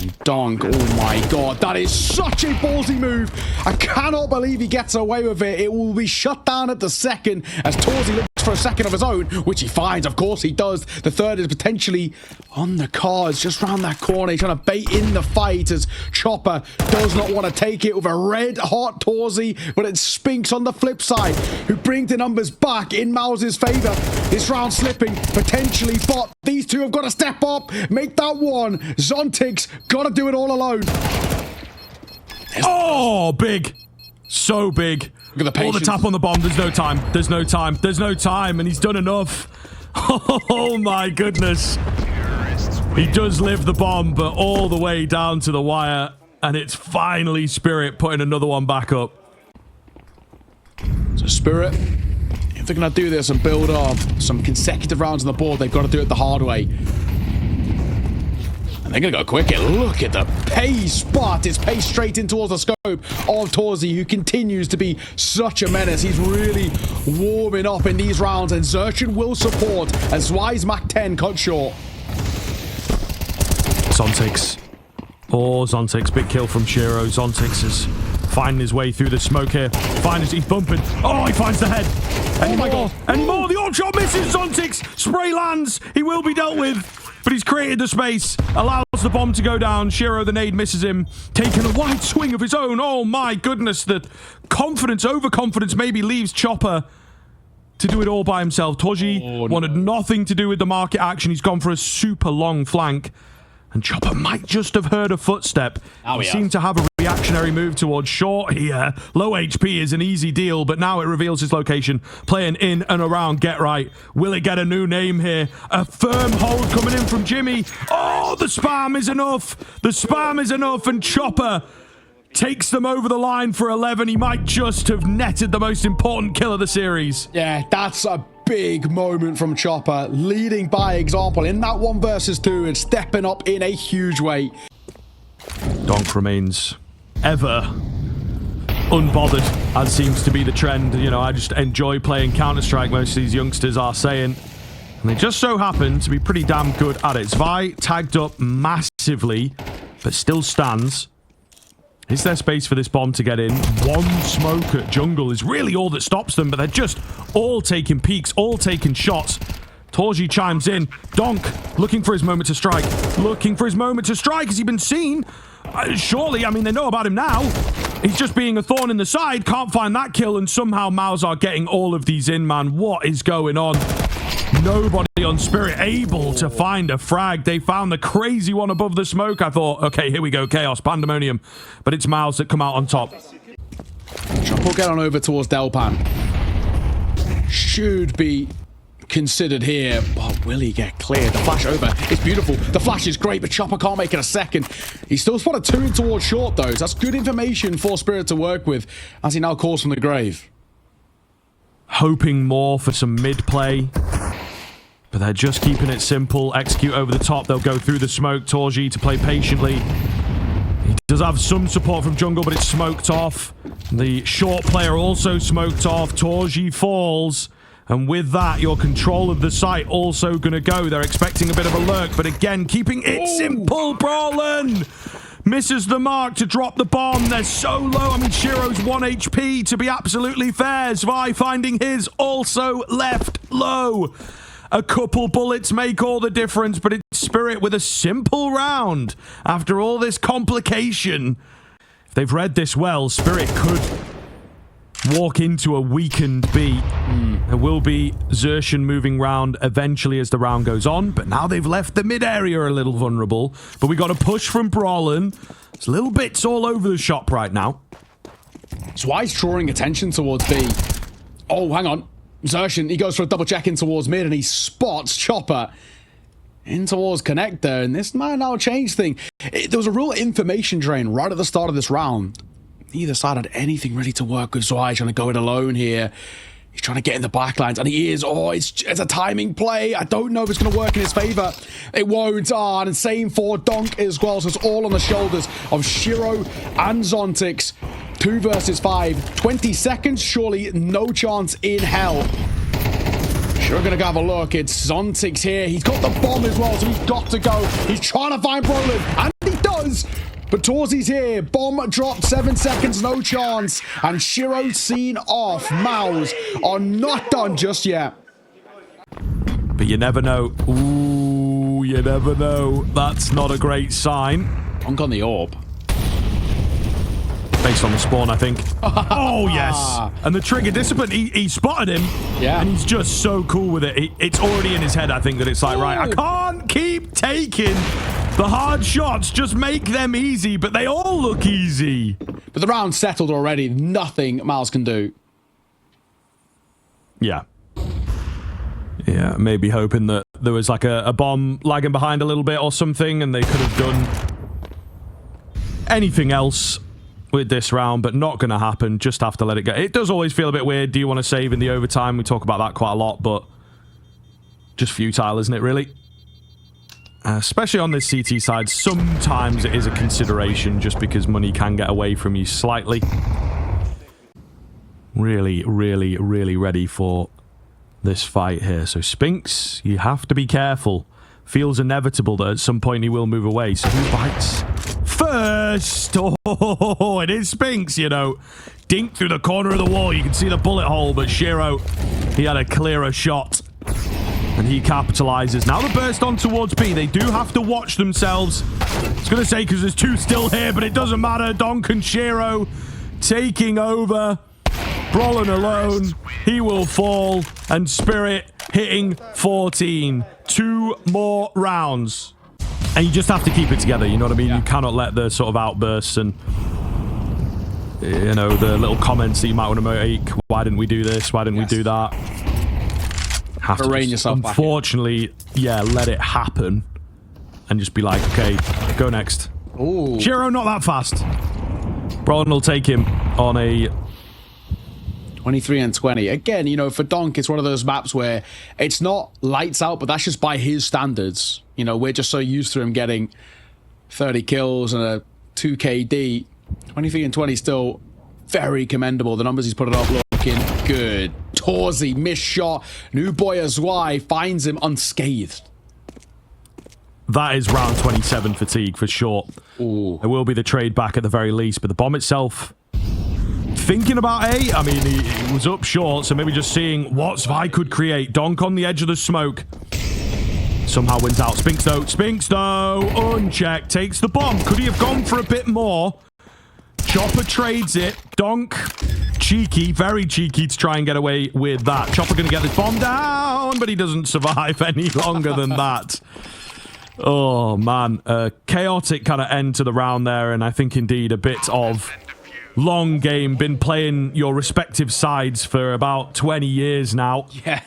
And Donk, oh my god, that is such a ballsy move. I cannot believe he gets away with it. It will be shut down at the second as Torzi looks for a second of his own, which he finds. Of course he does. The third is potentially on the cards, just round that corner. He's trying to bait in the fight as Chopper does not want to take it with a red-hot Torzi, but it's Spinks on the flip side who bring the numbers back in Mouz's favor. This round slipping, potentially, but these two have got to step up, make that one. Zontic's got to do it all alone. Oh, big. So big. Look at the patience. All the tap on the bomb. There's no time. There's no time. There's no time. And he's done enough. Oh, my goodness. He does live the bomb, but all the way down to the wire. And it's finally Spirit putting another one back up. So Spirit, if they're going to do this and build up some consecutive rounds on the board, they've got to do it the hard way. And they're going to go quicker. Look at the pace, but it's paced straight in towards the scope of Torzi, who continues to be such a menace. He's really warming up in these rounds, and Zerchin will support as Wise Mac 10 cut short. Zontix. Oh, Zontix. Big kill from Shiro. Zontix is finding his way through the smoke here. He's bumping. Oh, he finds the head. Any more? The orb shot misses. Zontix. Spray lands. He will be dealt with. But he's created the space, allows the bomb to go down. Shiro, the nade, misses him, taking a wide swing of his own. Oh my goodness, the confidence, overconfidence maybe leaves Chopper to do it all by himself. Toji wanted nothing to do with the market action. He's gone for a super long flank. And Chopper might just have heard a footstep. He seemed to have a reactionary move towards short here. Low HP is an easy deal, but now it reveals his location. Playing in and around Get Right. Will it get a new name here? A firm hold coming in from Jimmy. Oh, the spam is enough. The spam is enough, and Chopper takes them over the line for 11. He might just have netted the most important kill of the series. Yeah, that's a big moment from Chopper, leading by example in that 1 versus 2 and stepping up in a huge way. Donk remains ever unbothered, as seems to be the trend. You know, I just enjoy playing Counter-Strike, most of these youngsters are saying. And they just so happen to be pretty damn good at it. Zwei tagged up massively, but still stands. Is there space for this bomb to get in? One smoke at jungle is really all that stops them, but they're just all taking peeks, all taking shots. Torji chimes in. Donk looking for his moment to strike. Looking for his moment to strike. Has he been seen? Surely, I mean, they know about him now. He's just being a thorn in the side. Can't find that kill, and somehow Mouz are getting all of these in, man. What is going on? Nobody on Spirit able to find a frag. They found the crazy one above the smoke. I thought, okay, here we go, chaos, pandemonium. But it's Mouz that come out on top. Chop will get on over towards Delpan. Should be considered here, but will he get cleared? The flash over, it's beautiful. The flash is great, but Chopper can't make it a second. He still spotted 2 in towards short, though. So that's good information for Spirit to work with as he now calls from the grave. Hoping more for some mid-play. But they're just keeping it simple. Execute over the top. They'll go through the smoke. Torji to play patiently. He does have some support from jungle, but it's smoked off. The short player also smoked off. Torji falls. And with that, your control of the site also going to go. They're expecting a bit of a lurk, but again, keeping it simple. Brawlin misses the mark to drop the bomb. They're so low. I mean, Shiro's 1 HP, to be absolutely fair. Zwei finding his also left low. A couple bullets make all the difference, but it's Spirit with a simple round. After all this complication, if they've read this well, Spirit could walk into a weakened B. There will be Zerchin moving round eventually as the round goes on, but now they've left the mid area a little vulnerable. But we got a push from Brawlin. There's little bits all over the shop right now. Zwei's drawing attention towards B. Oh, hang on. Zerchin, he goes for a double check in towards mid and he spots Chopper in towards connector, and this might now change things. There was a real information drain right at the start of this round. neither side had anything ready to work with. Zwei trying to go it alone here. He's trying to get in the backlines, and he is. Oh, it's a timing play. I don't know if it's going to work in his favor. It won't. And same for Donk as well. So it's all on the shoulders of Shiro and Zontix. 2 versus 5. 20 seconds. Surely no chance in hell. Sure, gonna go have a look. It's Zontix here. He's got the bomb as well, so he's got to go. He's trying to find Brolin, and he does. But Torzi's here. Bomb dropped. 7 seconds, no chance. And Shiro seen off. Mouz are not done just yet. But you never know. Ooh, you never know. That's not a great sign. Dunk on the orb. Based on the spawn, I think. Oh, yes. And the trigger discipline, he spotted him. Yeah. And he's just so cool with it. It's already in his head, I think, that it's like, right, I can't keep taking the hard shots. Just make them easy, but they all look easy. But the round's settled already. Nothing Mouz can do. Yeah. Yeah, maybe hoping that there was like a bomb lagging behind a little bit or something, and they could have done anything else with this round, but not going to happen. Just have to let it go. It does always feel a bit weird. Do you want to save in the overtime? We talk about that quite a lot, but just futile, isn't it, really? Especially on this CT side, sometimes it is a consideration just because money can get away from you slightly. Really, really, really ready for this fight here. So Spinks, you have to be careful. Feels inevitable that at some point he will move away. So who bites first? Oh, it is Spinks, you know. Dink through the corner of the wall. You can see the bullet hole, but Shiro, he had a clearer shot. And he capitalizes. Now the burst on towards B. They do have to watch themselves. I was going to say because there's 2 still here, but it doesn't matter. Donk and Shiro taking over. Brolin alone. He will fall. And Spirit hitting 14. 2 more rounds. And you just have to keep it together, you know what I mean? Yeah. You cannot let the sort of outbursts and, you know, the little comments that you might want to make. Why didn't we do this? Why didn't we do that? Have to rein yourself back. Unfortunately, yeah, let it happen. And just be like, okay, go next. Ooh. Shiro, not that fast. Brolin will take him on a 23 and 20. Again, you know, for Donk, it's one of those maps where it's not lights out, but that's just by his standards. You know, we're just so used to him getting 30 kills and a 2 KD. 23 and 20 still very commendable. The numbers he's putting up looking good. Torzi, missed shot. New boy Zwei finds him unscathed. That is round 27 fatigue for sure. Ooh. There will be the trade back at the very least, but the bomb itself, thinking about A, I mean, he was up short, so maybe just seeing what Zwei could create. Donk on the edge of the smoke. Somehow wins out. Spinks though, unchecked, takes the bomb. Could he have gone for a bit more? Chopper trades it. Donk, cheeky, very cheeky to try and get away with that. Chopper going to get this bomb down, but he doesn't survive any longer than that. Oh, man. Chaotic kind of end to the round there, and I think indeed a bit of long game. Been playing your respective sides for about 20 years now. Yeah.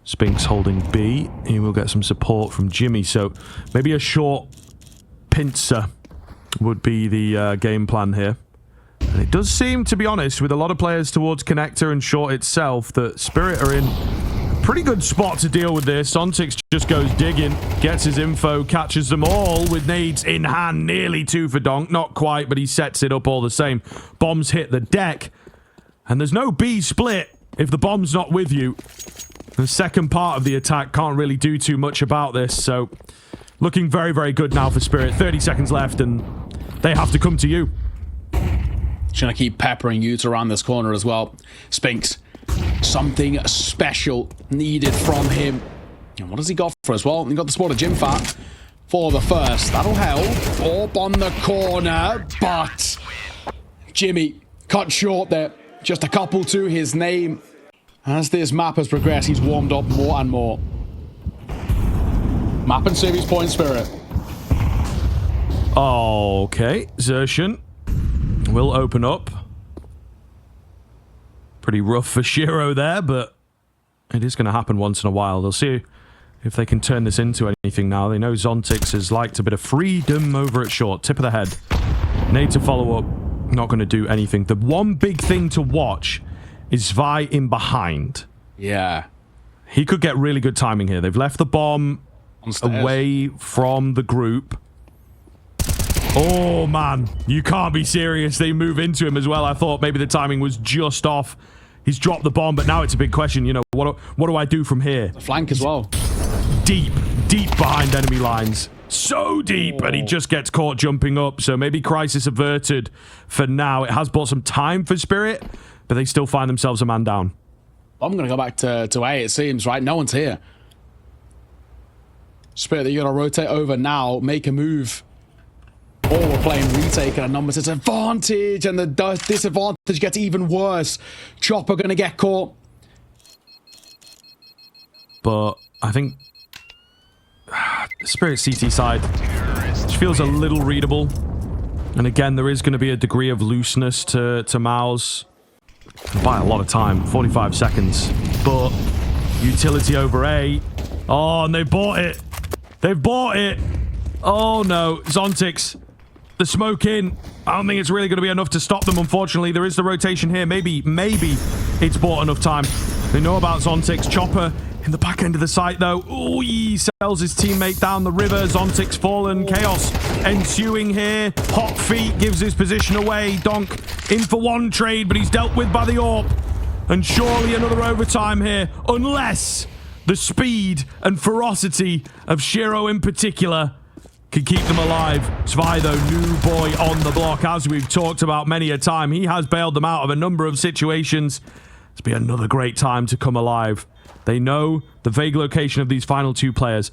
Spinks holding B. He will get some support from Jimmy, so maybe a short pincer would be the game plan here. And it does seem, to be honest, with a lot of players towards connector and short itself, that Spirit are in a pretty good spot to deal with this. Zontix just goes digging, gets his info, catches them all with nades in hand. Nearly 2 for Donk. Not quite, but he sets it up all the same. Bombs hit the deck. And there's no B split if the bomb's not with you. The second part of the attack can't really do too much about this, so looking very, very good now for Spirit. 30 seconds left, and they have to come to you. Trying to keep peppering Utes around this corner as well. Spinks, something special needed from him. And what has he got for us? Well, he got the sport of Gym Fat for the first. That'll help. Orb on the corner, but Jimmy cut short there. Just a couple to his name. As this map has progressed, he's warmed up more and more. Map and series point Spirit. Okay, Xertion will open up. Pretty rough for Shiro there, but it is going to happen once in a while. They'll see if they can turn this into anything now. They know Zontix has liked a bit of freedom over at short. Tip of the head. Need to follow up. not going to do anything. The one big thing to watch is Zvi in behind. Yeah. He could get really good timing here. They've left the bomb away from the group. Oh, man. You can't be serious. They move into him as well. I thought maybe the timing was just off. He's dropped the bomb, but now it's a big question. You know, what do I do from here? The flank as well. Deep behind enemy lines. So deep, and he just gets caught jumping up. So maybe crisis averted for now. It has bought some time for Spirit, but they still find themselves a man down. I'm going to go back to A, it seems, right? No one's here. Spirit, you're going to rotate over now, make a move. Or we're playing retake at a numbers disadvantage, and the disadvantage gets even worse. Chopper going to get caught. But I think Spirit CT side feels a little readable. And again, there is going to be a degree of looseness to Mouz. By a lot of time, 45 seconds. But utility over A. Oh, and they bought it. They've bought it. Oh, no. Zontix. The smoke in. I don't think it's really going to be enough to stop them, unfortunately. There is the rotation here. Maybe it's bought enough time. They know about Zontix. Chopper in the back end of the site, though. Oh, he sells his teammate down the river. Zontix fallen. Chaos ensuing here. Hot feet gives his position away. Donk in for one trade, but he's dealt with by the AWP. And surely another overtime here, unless the speed and ferocity of Shiro in particular can keep them alive. Zvi, though, new boy on the block, as we've talked about many a time. He has bailed them out of a number of situations. It's been another great time to come alive. They know the vague location of these final two players.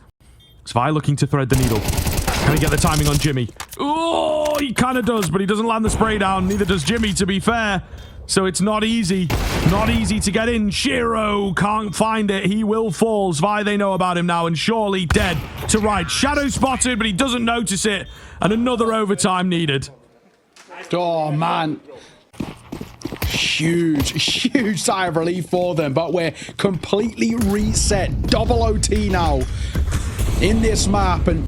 Zvi looking to thread the needle. Can he get the timing on Jimmy? Oh, he kind of does, but he doesn't land the spray down. Neither does Jimmy, to be fair. So it's not easy. Not easy to get in. Shiro can't find it. He will fall. Zvi, they know about him now, and surely dead to right. Shadow spotted, but he doesn't notice it. And another overtime needed. Oh, man. Huge sigh of relief for them, but we're completely reset. Double OT now in this map, and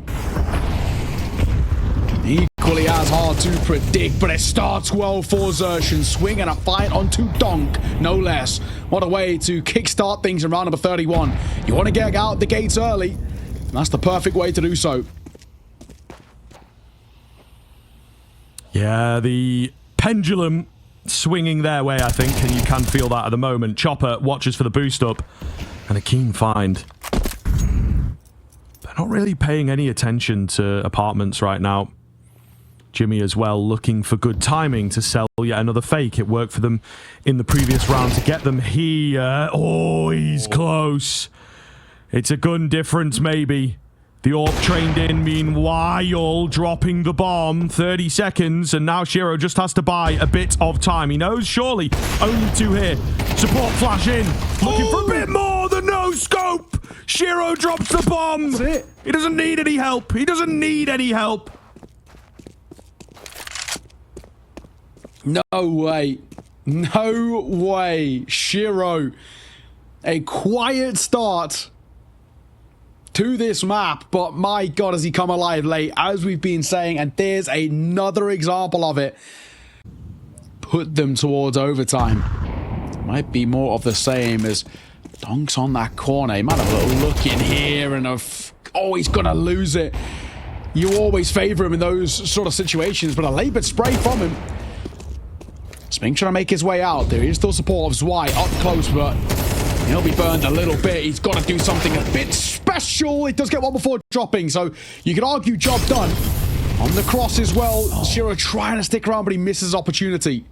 equally as hard to predict, but it starts well for Xertion. Swing and a fight onto Donk, no less. What a way to kickstart things in round number 31. You want to get out the gates early, and that's the perfect way to do so. Yeah, the pendulum swinging their way, I think, and you can feel that at the moment. Chopper watches for the boost up, and a keen find. They're not really paying any attention to apartments right now. Jimmy as well, looking for good timing to sell yet another fake. It worked for them in the previous round to get them here. Oh, he's close. It's a gun difference, maybe. The AWP trained in, meanwhile, dropping the bomb. 30 seconds, and now Shiro just has to buy a bit of time. He knows, surely, only two here. Support flash in. Looking for a bit more. The no-scope. Shiro drops the bomb. That's it. He doesn't need any help. He doesn't need any help. No way. No way. Shiro. A quiet start to this map, but my God, has he come alive late, as we've been saying, and there's another example of it. Put them towards overtime. Might be more of the same as Donk's on that corner. He might have a little look in here and oh, he's gonna lose it. You always favor him in those sort of situations, but a laboured spray from him. Spink trying to make his way out. There is still support of Zwi up close, but he'll be burned a little bit. He's got to do something a bit special. It does get one before dropping, so you could argue job done. On the cross as well. Shiro trying to stick around, but he misses opportunity.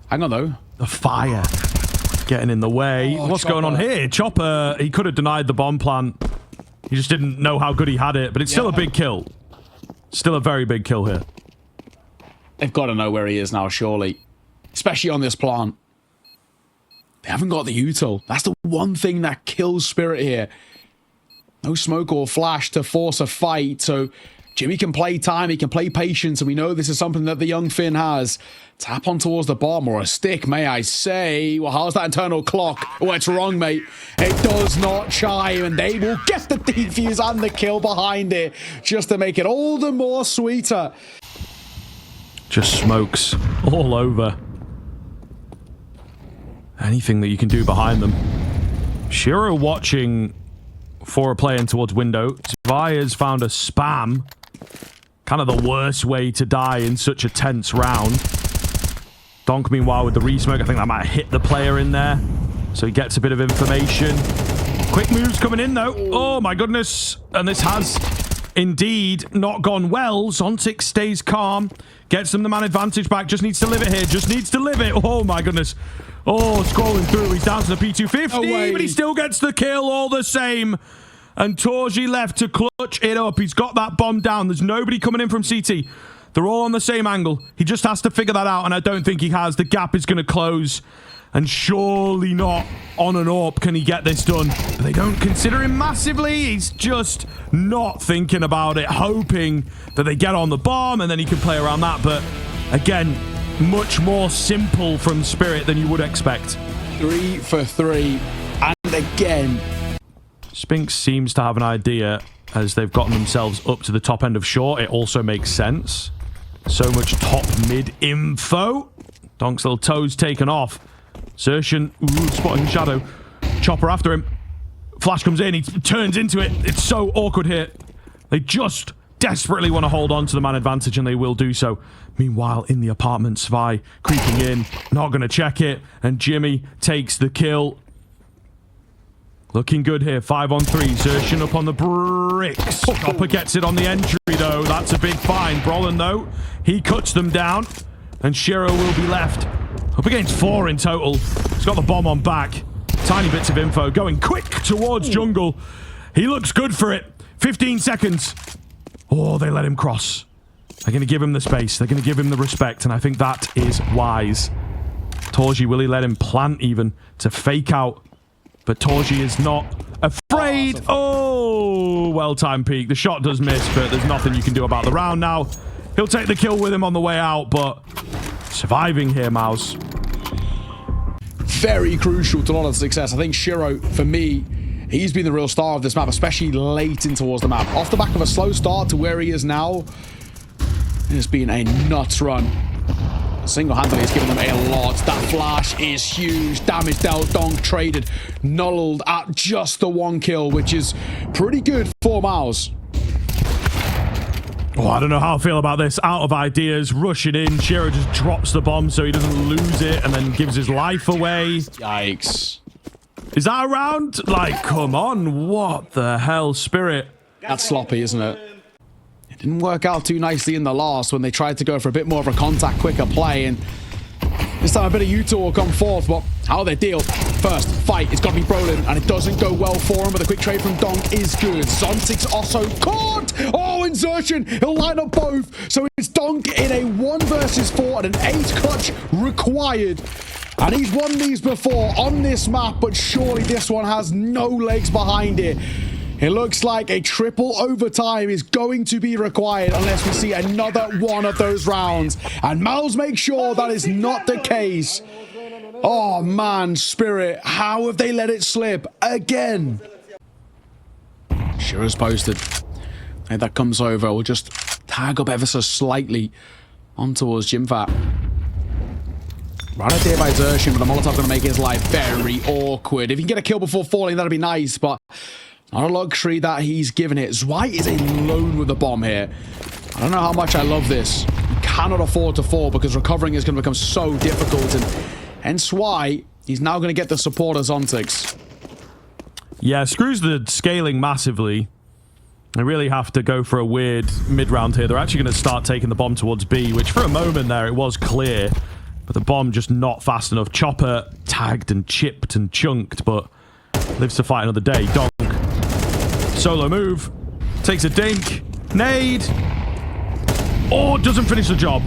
Hang on, though. The fire getting in the way. What's going on here? Chopper, he could have denied the bomb plant. He just didn't know how good he had it, but it's still a big kill. Still a very big kill here. They've got to know where he is now, surely. Especially on this plant. They haven't got the util. That's the one thing that kills Spirit here. No smoke or flash to force a fight, so Jimmy can play time, he can play patience, and we know this is something that the young Finn has. Tap on towards the bomb, or a stick, may I say. Well, how's that internal clock? Oh, it's wrong, mate. It does not chime, and they will get the defuse and the kill behind it, just to make it all the more sweeter. Just smokes all over. Anything that you can do behind them. Shiro watching for a play in towards window. Zwei has found a spam. Kind of the worst way to die in such a tense round. Donk, meanwhile, with the resmoke. I think that might hit the player in there. So he gets a bit of information. Quick moves coming in, though. Oh, my goodness. And this has indeed not gone well. Zontic stays calm. Gets them the man advantage back. Just needs to live it here. Just needs to live it. Oh, my goodness. Oh, scrolling through. He's down to the P250, but he still gets the kill all the same. And Torji left to clutch it up. He's got that bomb down. There's nobody coming in from CT. They're all on the same angle. He just has to figure that out, and I don't think he has. The gap is going to close, and surely not on an AWP can he get this done. But they don't consider him massively. He's just not thinking about it, hoping that they get on the bomb, and then he can play around that. But again, much more simple from Spirit than you would expect. 3 for 3, and again... Spinks seems to have an idea as they've gotten themselves up to the top end of short. It also makes sense. So much top mid info. Donk's little toes taken off. Zertian, spotting shadow. Chopper after him. Flash comes in. He turns into it. It's so awkward here. They just desperately want to hold on to the man advantage, and they will do so. Meanwhile, in the apartment, Zwei creeping in. Not going to check it. And Jimmy takes the kill. Looking good here. 5-on-3. Zertian up on the bricks. Chopper gets it on the entry, though. That's a big find. Brolin, though, he cuts them down. And Shiro will be left up against 4 in total. He's got the bomb on back. Tiny bits of info. Going quick towards jungle. He looks good for it. 15 seconds. Oh, they let him cross. They're going to give him the space. They're going to give him the respect. And I think that is wise. Torji, will he let him plant even to fake out? But Torji is not afraid. Oh, well-timed peek. The shot does miss, but there's nothing you can do about the round now. He'll take the kill with him on the way out, but surviving here, Mouz. Very crucial to a lot of success. I think Shiro, for me, he's been the real star of this map, especially late in towards the map. Off the back of a slow start to where he is now, it's been a nuts run. Single-handedly has given them a lot. That flash is huge. Damage dealt. Donk traded. Nulled at just the 1 kill, which is pretty good for Mouz. Oh, I don't know how I feel about this. Out of ideas, rushing in. Shiro just drops the bomb so he doesn't lose it and then gives his life away. Yikes. Is that a round? Like, come on. What the hell, Spirit? That's sloppy, isn't it? It didn't work out too nicely in the last when they tried to go for a bit more of a contact, quicker play, and this time a bit of Utah will come forth, but how they deal? First fight, it's got to be Brolin, and it doesn't go well for him, but the quick trade from Donk is good. Zontic's also caught! Oh, insertion! He'll line up both, so it's Donk in a 1 versus 4 and an 8 clutch required. And he's won these before on this map, but surely this one has no legs behind it. It looks like a triple overtime is going to be required unless we see another one of those rounds. And Mouz makes sure that is not the case. Oh man, Spirit, how have they let it slip again? Shiro's posted. And that comes over. We'll just tag up ever so slightly on towards Jimfat. Right idea by Zertian, but the Molotov going to make his life very awkward. If he can get a kill before falling, that'd be nice, but not a luxury that he's given it. Zwei is alone with the bomb here. I don't know how much I love this. He cannot afford to fall because recovering is going to become so difficult. And hence why he's now going to get the support of Zontix. Yeah, screws the scaling massively. They really have to go for a weird mid-round here. They're actually going to start taking the bomb towards B, which for a moment there, it was clear. But the bomb just not fast enough. Chopper tagged and chipped and chunked, but lives to fight another day. Donk. Solo move. Takes a dink. Nade. Oh, doesn't finish the job.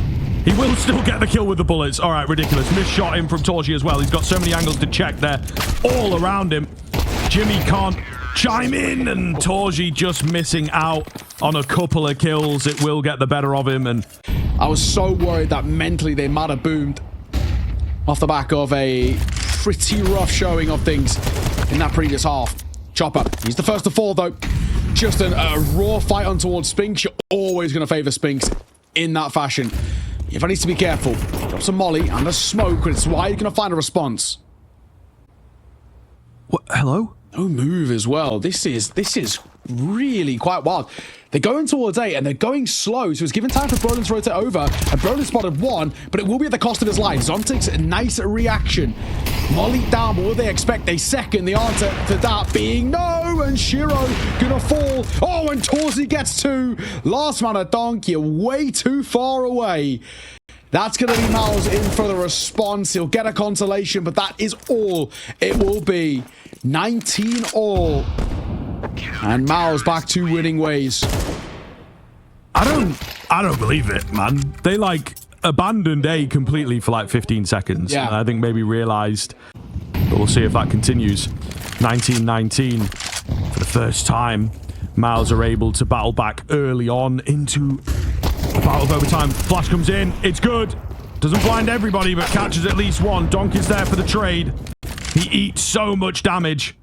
He will still get the kill with the bullets. All right, ridiculous. Missed shot in from Torji as well. He's got so many angles to check there. All around him. Jimmy can't chime in, and Torji just missing out on a couple of kills. It will get the better of him. And I was so worried that mentally they might have boomed off the back of a pretty rough showing of things in that previous half. Chopper, he's the first to fall though. Just a raw fight on towards Spinks. You're always going to favor Spinks in that fashion. if I need to be careful. Drops a molly and a smoke, and it's why you're going to find a response. What? Hello? No move as well. This is really quite wild. They're going towards A, and they're going slow, so it's given time for Brolin to rotate over, and Brolin spotted one, but it will be at the cost of his life. Zontic's a nice reaction. Molly down, but will they expect a second? The answer to that being no, and Shiro gonna fall. Oh, and Torzi gets two. Last man a donk, you're way too far away. That's going to be Mouz in for the response. He'll get a consolation, but that is all it will be. 19 all. And Mouz back to winning ways. I don't believe it, man. They like abandoned A completely for like 15 seconds. Yeah. And I think maybe realized, but we'll see if that continues. 19-19 for the first time. Mouz are able to battle back early on into the battle of overtime. Flash comes in. It's good. Doesn't blind everybody, but catches at least one. Donk is there for the trade. He eats so much damage.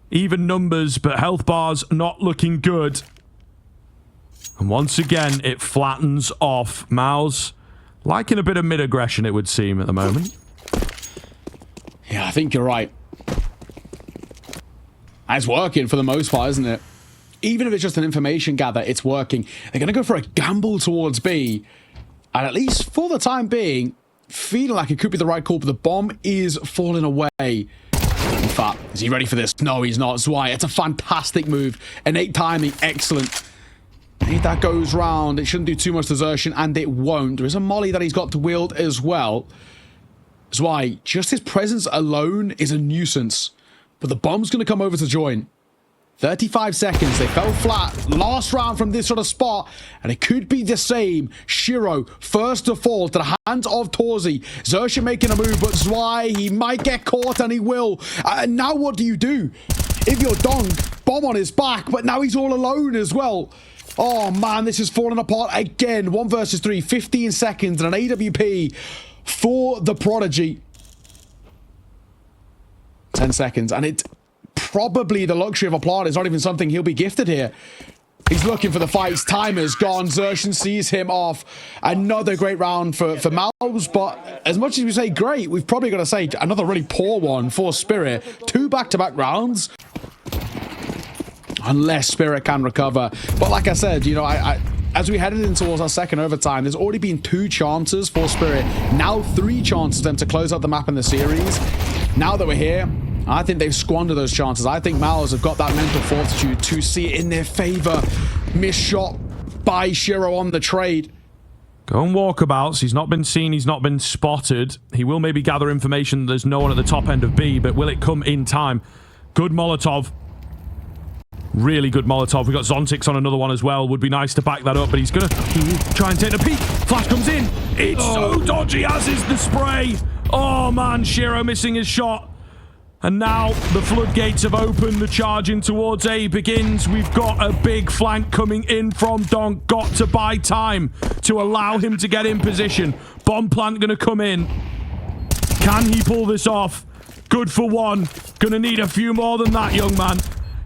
Even numbers, but health bars not looking good. And once again, it flattens off. Mouz liking a bit of mid-aggression, it would seem, at the moment. Yeah, I think you're right. And it's working for the most part, isn't it? Even if it's just an information gather, it's working. They're going to go for a gamble towards B. And at least for the time being, feeling like it could be the right call, but the bomb is falling away. In fact, is he ready for this? No, he's not. Zwei, it's a fantastic move. Innate timing, excellent. If that goes round, it shouldn't do too much desertion, and it won't. There is a molly that he's got to wield as well. Zwei, just his presence alone is a nuisance. But the bomb's going to come over to join. 35 seconds, they fell flat. Last round from this sort of spot, and it could be the same. Shiro, first to fall to the hands of Torzi. Zersha making a move, but Zwei, he might get caught, and he will. And now what do you do? If you're Dong, bomb on his back, but now he's all alone as well. Oh man, this is falling apart again. 1 versus 3, 15 seconds, and an AWP for the Prodigy. 10 seconds, and it probably the luxury of a plant is not even something he'll be gifted here. He's looking for the fights. Timer's gone. Zershan sees him off. Another great round for Mouz, but as much as we say great, we've probably got to say another really poor one for Spirit. 2 back-to-back rounds. Unless Spirit can recover. But like I said, you know, as we headed in towards our second overtime, there's already been 2 chances for Spirit. Now 3 chances for them to close out the map in the series. Now that we're here, I think they've squandered those chances. I think Mouz have got that mental fortitude to see it in their favor. Missed shot by Shiro on the trade. Going walkabouts. He's not been seen. He's not been spotted. He will maybe gather information. There's no one at the top end of B, but will it come in time? Good Molotov. Really good Molotov. We've got Zontix on another one as well. Would be nice to back that up, but he's going to try and take the peek. Flash comes in. It's so dodgy, as is the spray. Oh, man. Shiro missing his shot. And now the floodgates have opened. The charge in towards A begins. We've got a big flank coming in from Donk. Got to buy time to allow him to get in position. Bomb plant going to come in. Can he pull this off? Good for one. Going to need a few more than that, young man.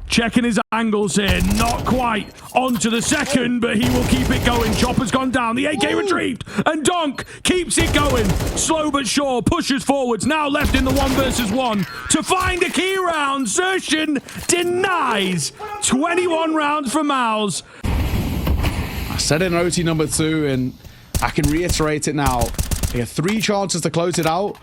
Checking his angles here. Not quite. On to the second, but he will keep it going. Chopper's gone down. The AK retrieved. And Donk keeps it going. Slow but sure. Pushes forwards. Now left in the 1 versus 1 to find a key round. Zershan denies. 21 rounds for Mouz. I said it in OT number 2, and I can reiterate it now. He had 3 chances to close it out.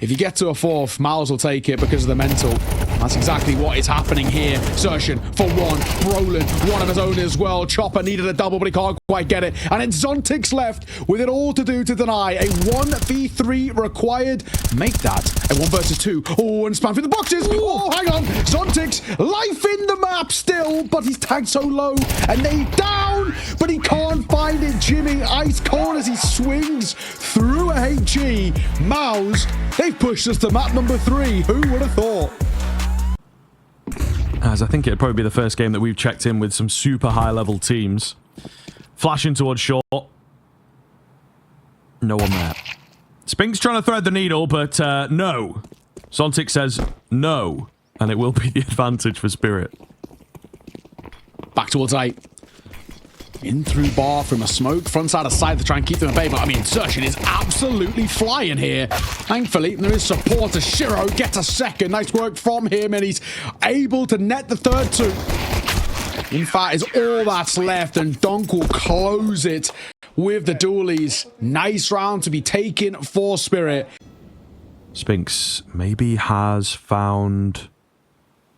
If you get to a 4th, Mouz will take it because of the mental. That's exactly what is happening here. Zershan for 1. Brolin, one of his own as well. Chopper needed a double, but he can't quite get it. And then Zontix left with it all to do to deny. A 1v3 required. Make that a 1 versus 2. Oh, and spam through the boxes. Oh, hang on. Zontix, life in the map still, but he's tagged so low. And they down, but he can't find it. Jimmy, ice cold as he swings through a HE. Mouz, they've pushed us to map number 3. Who would have thought? As I think it'd probably be the first game that we've checked in with some super high-level teams. Flashing towards short. No one there. Spink's trying to thread the needle, but no. Zontic says no, and it will be the advantage for Spirit. Back towards 8. In through bar from a smoke, front side of sight to try and keep them at bay. But I mean, Insertion is absolutely flying here. Thankfully, there is support as Shiro gets a second. Nice work from him, and he's able to net the third two. In fact, is all that's left, and Donk will close it with the dualies. Nice round to be taken for Spirit. Spinks maybe has found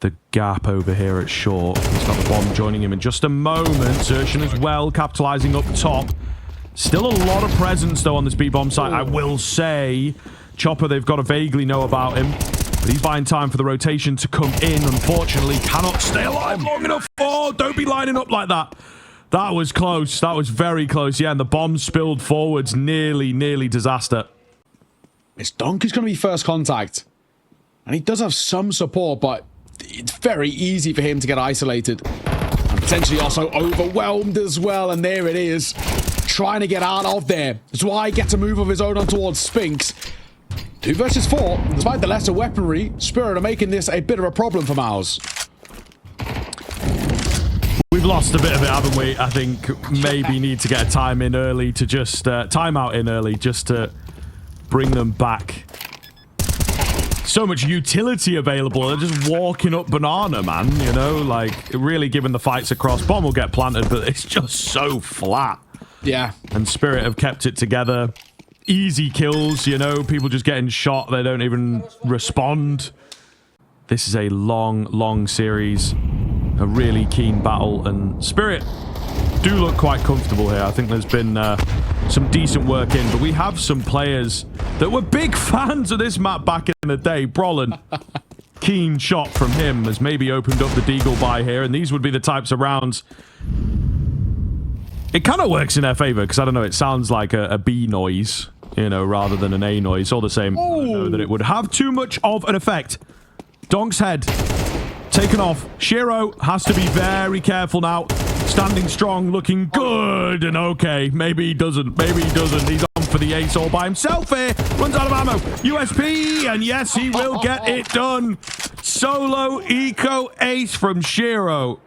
the gap over here at short. He's got the bomb joining him in just a moment. Zertian as well, capitalizing up top. Still a lot of presence, though, on this B-bomb site, I will say. Chopper, they've got to vaguely know about him. But he's buying time for the rotation to come in. Unfortunately, cannot stay alive long enough. Oh, don't be lining up like that. That was close. That was very close. Yeah, and the bomb spilled forwards. Nearly disaster. It's Donk who's going to be first contact. And he does have some support, but it's very easy for him to get isolated. And potentially also overwhelmed as well. And there it is. Trying to get out of there. That's why he gets a move of his own on towards Spinks. 2 versus 4. Despite the lesser weaponry, Spirit are making this a bit of a problem for Mouz. We've lost a bit of it, haven't we? I think maybe need to get a time in early to just... timeout in early just to bring them back. So much utility available. They're just walking up banana, man. You know, like, really giving the fights across. Bomb will get planted, but it's just so flat. Yeah. And Spirit have kept it together. Easy kills, you know, people just getting shot. They don't even respond. This is a long series. A really keen battle. And Spirit do look quite comfortable here. I think there's been some decent work in. But we have some players that were big fans of this map back in the day. Brolin. Keen shot from him has maybe opened up the Deagle buy here. And these would be the types of rounds... It kind of works in their favor, because, I don't know, it sounds like a B noise, you know, rather than an A noise. All the same, I don't know that it would have too much of an effect. Donk's head taken off. Shiro has to be very careful now. Standing strong, looking good. And okay, maybe he doesn't. Maybe he doesn't. He's on for the ace all by himself here. Runs out of ammo. USP, and yes, he will get it done. Solo eco ace from Shiro.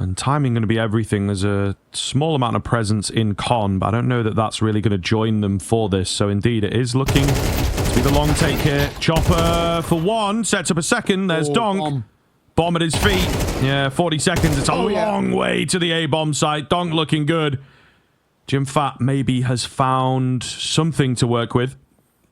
And timing going to be everything. There's a small amount of presence in Con, but I don't know that that's really going to join them for this. So indeed, it is looking to be the long take here. Chopper for one, sets up a second. There's Donk. Bomb at his feet. Yeah, 40 seconds. It's a long way to the A-bomb site. Donk looking good. Jim Fat maybe has found something to work with.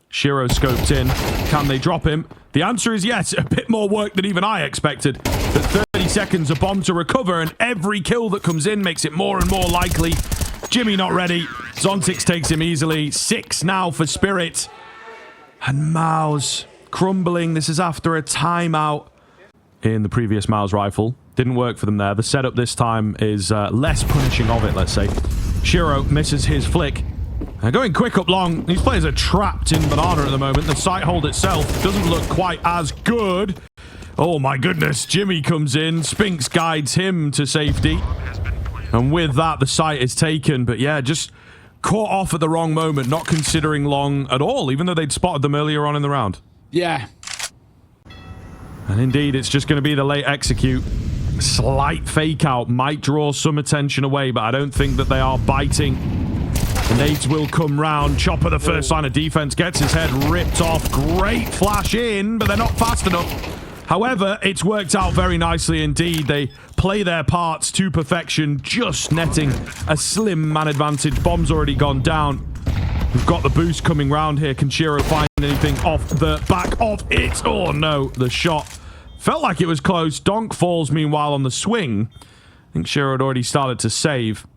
Shiro scoped in. Can they drop him? The answer is yes. A bit more work than even I expected. But 30 seconds, a bomb to recover, and every kill that comes in makes it more and more likely. Jimmy not ready. Zontix takes him easily. 6 now for Spirit. And Mouz crumbling. This is after a timeout in the previous Mouz rifle. Didn't work for them there. The setup this time is less punishing of it, let's say. Shiro misses his flick. Going quick up long. These players are trapped in banana at the moment. The sight hold itself doesn't look quite as good. Oh my goodness. Jimmy comes in. Spinks guides him to safety. And with that, the sight is taken. But yeah, just caught off at the wrong moment. Not considering long at all, even though they'd spotted them earlier on in the round. Yeah. And indeed, it's just going to be the late execute. Slight fake out might draw some attention away, but I don't think that they are biting. The nades will come round. Chopper, the first sign of defense, gets his head ripped off. Great flash in, but they're not fast enough. However, it's worked out very nicely indeed. They play their parts to perfection, just netting a slim man advantage. Bomb's already gone down. We've got the boost coming round here. Can Shiro find anything off the back of it? Oh no, the shot felt like it was close. Donk falls meanwhile on the swing. I think Shiro had already started to save.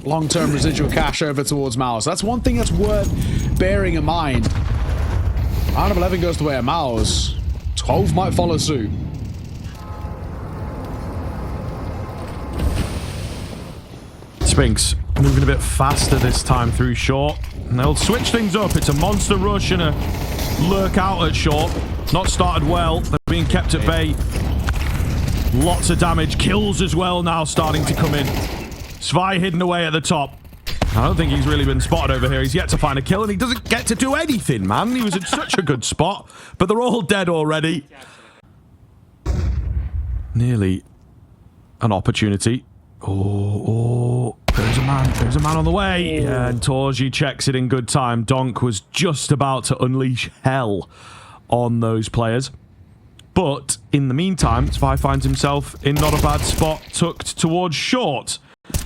Long-term residual cash over towards Mouz. That's one thing that's worth bearing in mind. Round of 11 goes the way of Mouz. 12 might follow suit. Spinks moving a bit faster this time through short. And they'll switch things up. It's a monster rush and a lurk out at short. Not started well. They're being kept at bay. Lots of damage. Kills as well now starting to come in. Svi hidden away at the top. I don't think he's really been spotted over here. He's yet to find a kill, and he doesn't get to do anything, man. He was in such a good spot, but they're all dead already. Nearly an opportunity. Oh, there's a man. There's a man on the way. Yeah, and Torji checks it in good time. Donk was just about to unleash hell on those players. But in the meantime, Spy finds himself in not a bad spot, tucked towards short.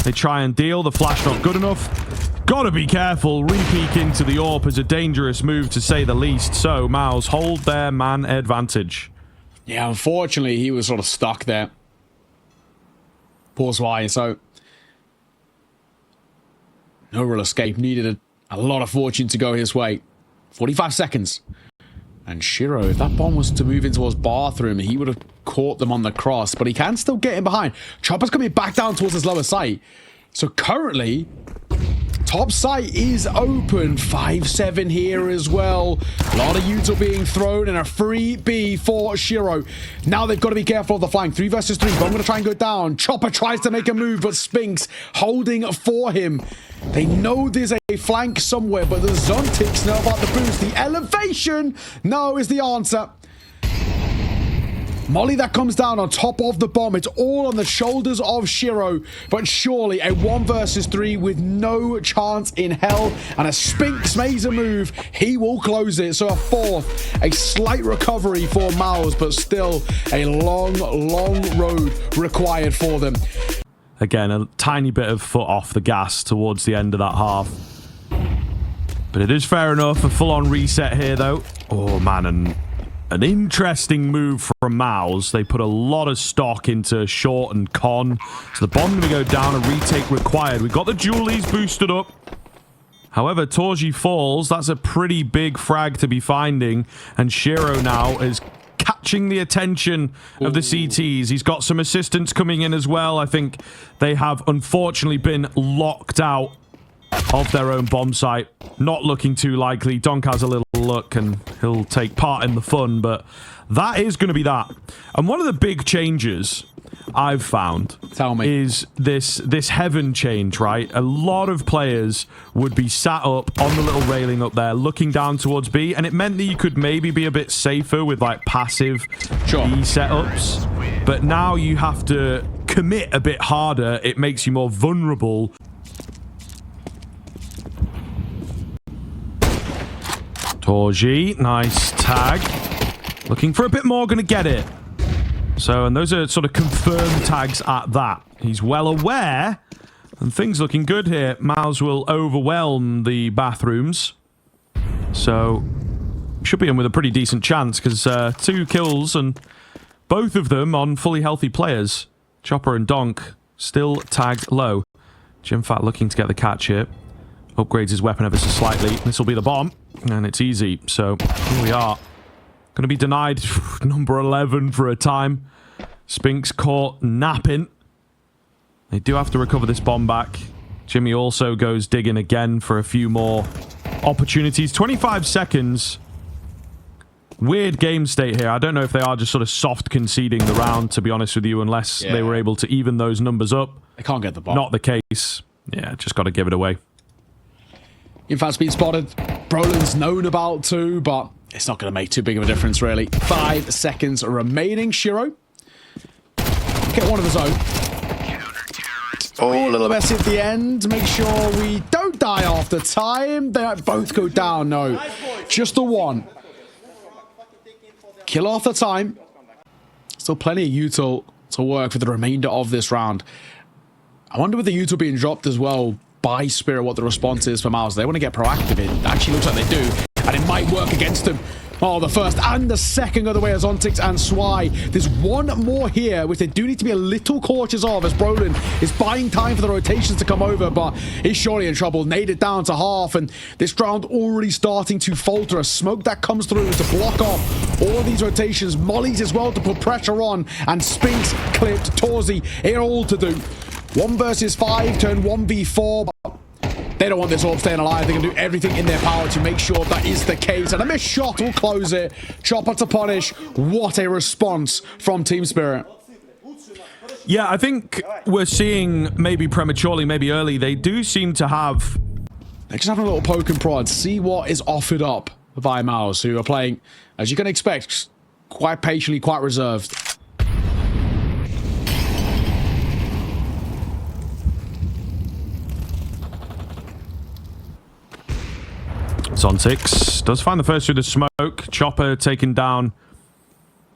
They try and deal. The flash not good enough. Gotta be careful. Re-peek into the AWP is a dangerous move, to say the least. So, Mouz hold their man advantage. Yeah, unfortunately, he was sort of stuck there. Poor Spy. So, no real escape. Needed a lot of fortune to go his way. 45 seconds. And Shiro, if that bomb was to move into his bathroom, he would have caught them on the cross. But he can still get in behind. Chopper's coming back down towards his lower sight. So currently, top site is open. 5-7 here as well. A lot of util being thrown and a free B for Shiro. Now they've got to be careful of the flank. 3 versus 3. Bomb going to try and go down. Chopper tries to make a move, but Spinks holding for him. They know there's a flank somewhere, but the Zontics know about the boost. The elevation, no, is the answer. Molly that comes down on top of the bomb. It's all on the shoulders of Shiro, but surely a 1 versus 3 with no chance in hell. And a Spinks makes a move. He will close it. So a fourth, a slight recovery for Mouz, but still a long, long road required for them. Again, a tiny bit of foot off the gas towards the end of that half. But it is fair enough. A full-on reset here, though. Oh, man, and an interesting move from Mouz. They put a lot of stock into short and con. So the bomb going to go down, a retake required. We've got the Julies boosted up. However, Torji falls. That's a pretty big frag to be finding. And Shiro now is catching the attention of the CTs. He's got some assistance coming in as well. I think they have unfortunately been locked out of their own bomb site. Not looking too likely. Donk has a little look and he'll take part in the fun, but that is going to be that. And one of the big changes I've found is this heaven change, right? A lot of players would be sat up on the little railing up there looking down towards B, and it meant that you could maybe be a bit safer with like passive B setups, but now you have to commit a bit harder. It makes you more vulnerable. Torji, nice tag. Looking for a bit more, gonna get it. So, and those are sort of confirmed tags at that. He's well aware, and things looking good here. Mouz will overwhelm the bathrooms. So, should be in with a pretty decent chance, because 2 kills, and both of them on fully healthy players. Chopper and Donk still tagged low. Jimfat looking to get the catch here. Upgrades his weapon ever so slightly. This will be the bomb, and it's easy. So, here we are. Going to be denied number 11 for a time. Spinks caught napping. They do have to recover this bomb back. Jimmy also goes digging again for a few more opportunities. 25 seconds. Weird game state here. I don't know if they are just sort of soft conceding the round, to be honest with you, unless they were able to even those numbers up. They can't get the bomb. Not the case. Yeah, just got to give it away. In fact, speed spotted. Brolin's known about too, but it's not going to make too big of a difference, really. 5 seconds remaining. Shiro. Get one of his own. Oh, a little messy at the end. Make sure we don't die after time. They both go down. No, just the one. Kill off the time. Still plenty of util to work for the remainder of this round. I wonder with the util being dropped as well by Spirit, what the response is for Mouz. They want to get proactive. It actually looks like they do, and it might work against them. Oh, the first and the second go the way of Zontix and Swai. There's one more here, which they do need to be a little cautious of, as Brolin is buying time for the rotations to come over, but he's surely in trouble. Naded down to half, and this round already starting to falter. A smoke that comes through to block off all of these rotations. Molly's as well to put pressure on, and Spinks clipped Torzi. It all to do. 1 versus 5, turn 1v4. They don't want this orb staying alive. They can do everything in their power to make sure that is the case. And a missed shot will close it. Chopper to punish. What a response from Team Spirit. Yeah, I think we're seeing, maybe prematurely, maybe early, they do seem to have... They're just having a little poke and prod. See what is offered up by Mouz, who are playing, as you can expect, quite patiently, quite reserved. Zontix does find the first through the smoke. Chopper taken down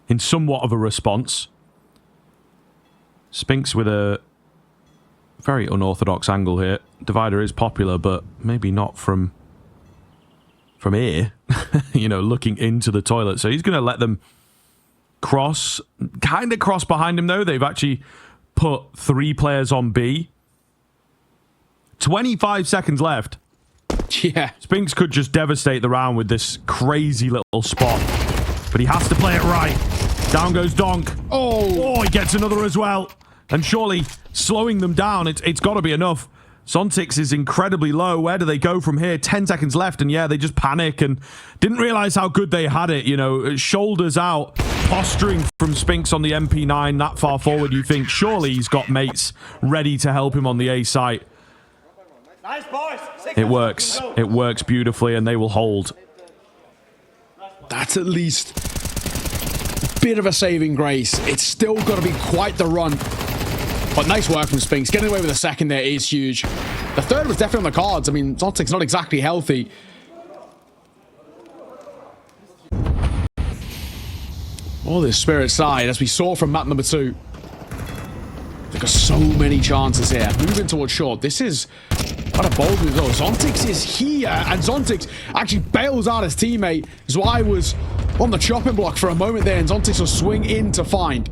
in somewhat of a response. Spinks with a very unorthodox angle here. Divider is popular, but maybe not from here. You know, looking into the toilet. So he's going to let them cross. Kind of cross behind him, though. They've actually put 3 players on B. 25 seconds left. Yeah. Spinks could just devastate the round with this crazy little spot. But he has to play it right. Down goes Donk. Oh, he gets another as well. And surely slowing them down, it's got to be enough. Zontix is incredibly low. Where do they go from here? 10 seconds left, and yeah, they just panic and didn't realize how good they had it. You know, shoulders out, posturing from Spinks on the MP9 that far forward. You think surely he's got mates ready to help him on the A site. Nice, boys. It works. It works beautifully, and they will hold. That's at least a bit of a saving grace. It's still got to be quite the run. But nice work from Spinks. Getting away with the second there is huge. The third was definitely on the cards. I mean, Zontic's not exactly healthy. Oh, this Spirit side, as we saw from map number 2. They've got so many chances here. Moving towards short. This is what a bold move though. Zontix is here, and Zontix actually bails out his teammate. So I was on the chopping block for a moment there, and Zontix will swing in to find.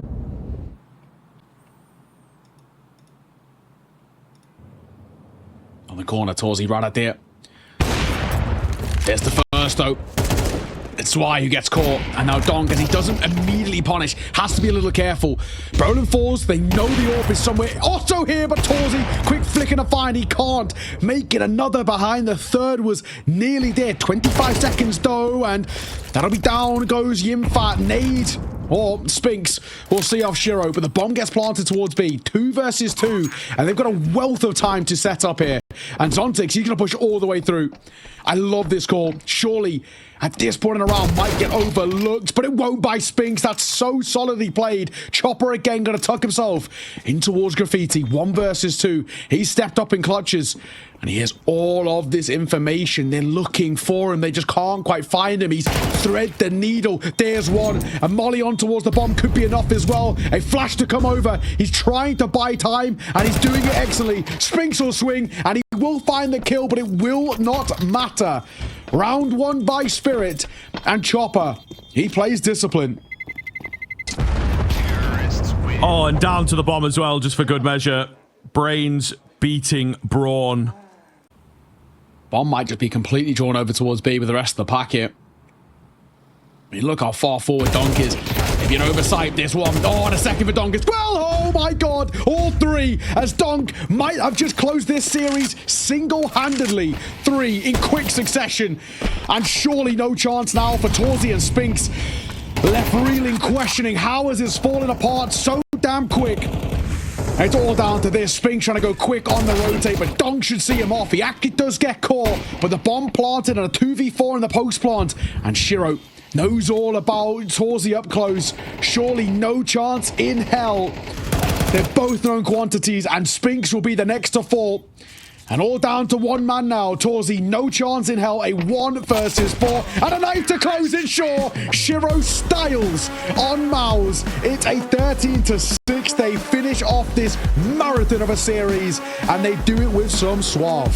On the corner, Torzi right out there. There's the first though. It's why who gets caught. And now Donk, as he doesn't immediately punish, has to be a little careful. Brolin falls. They know the AWP is somewhere. Also here, but Torzi, quick flick and a find. He can't make it. Another behind. The third was nearly there. 25 seconds though, and that'll be down goes Yimfat. Nade. Or Spinks will see off Shiro, but the bomb gets planted towards B. 2 versus 2, and they've got a wealth of time to set up here. And Zontix, he's going to push all the way through. I love this call. Surely, at this point in the round, might get overlooked, but it won't by Spinks. That's so solidly played. Chopper again going to tuck himself in towards Graffiti. 1 versus 2. He stepped up in clutches, and he has all of this information. They're looking for him. They just can't quite find him. He's thread the needle. There's one. A molly on towards the bomb could be enough as well. A flash to come over. He's trying to buy time, and he's doing it excellently. Spinks will swing, and he will find the kill, but it will not matter. Round 1 by Spirit, and Chopper, he plays discipline. Oh, and down to the bomb as well, just for good measure. Brains beating Brawn. Bomb might just be completely drawn over towards B with the rest of the packet. I mean, look how far forward Donk is. Maybe an oversight, this one. Oh, and a second for Donk as well. Oh my God, all 3 as Donk might have just closed this series single-handedly. 3 in quick succession. And surely no chance now for Torzi and Spinks. Left reeling, questioning how has this fallen apart so damn quick. It's all down to this. Spinks trying to go quick on the rotate, but Donk should see him off. He actually does get caught, but the bomb planted and a 2v4 in the post plant. And Shiro knows all about Torzi up close. Surely no chance in hell. They're both known quantities, and Spinks will be the next to fall. And all down to 1 man now. Torzi, no chance in hell. A 1 versus 4. And a knife to close it, sure. Shiro Styles on Mouz. It's a 13-6. They finish off this marathon of a series, and they do it with some suave.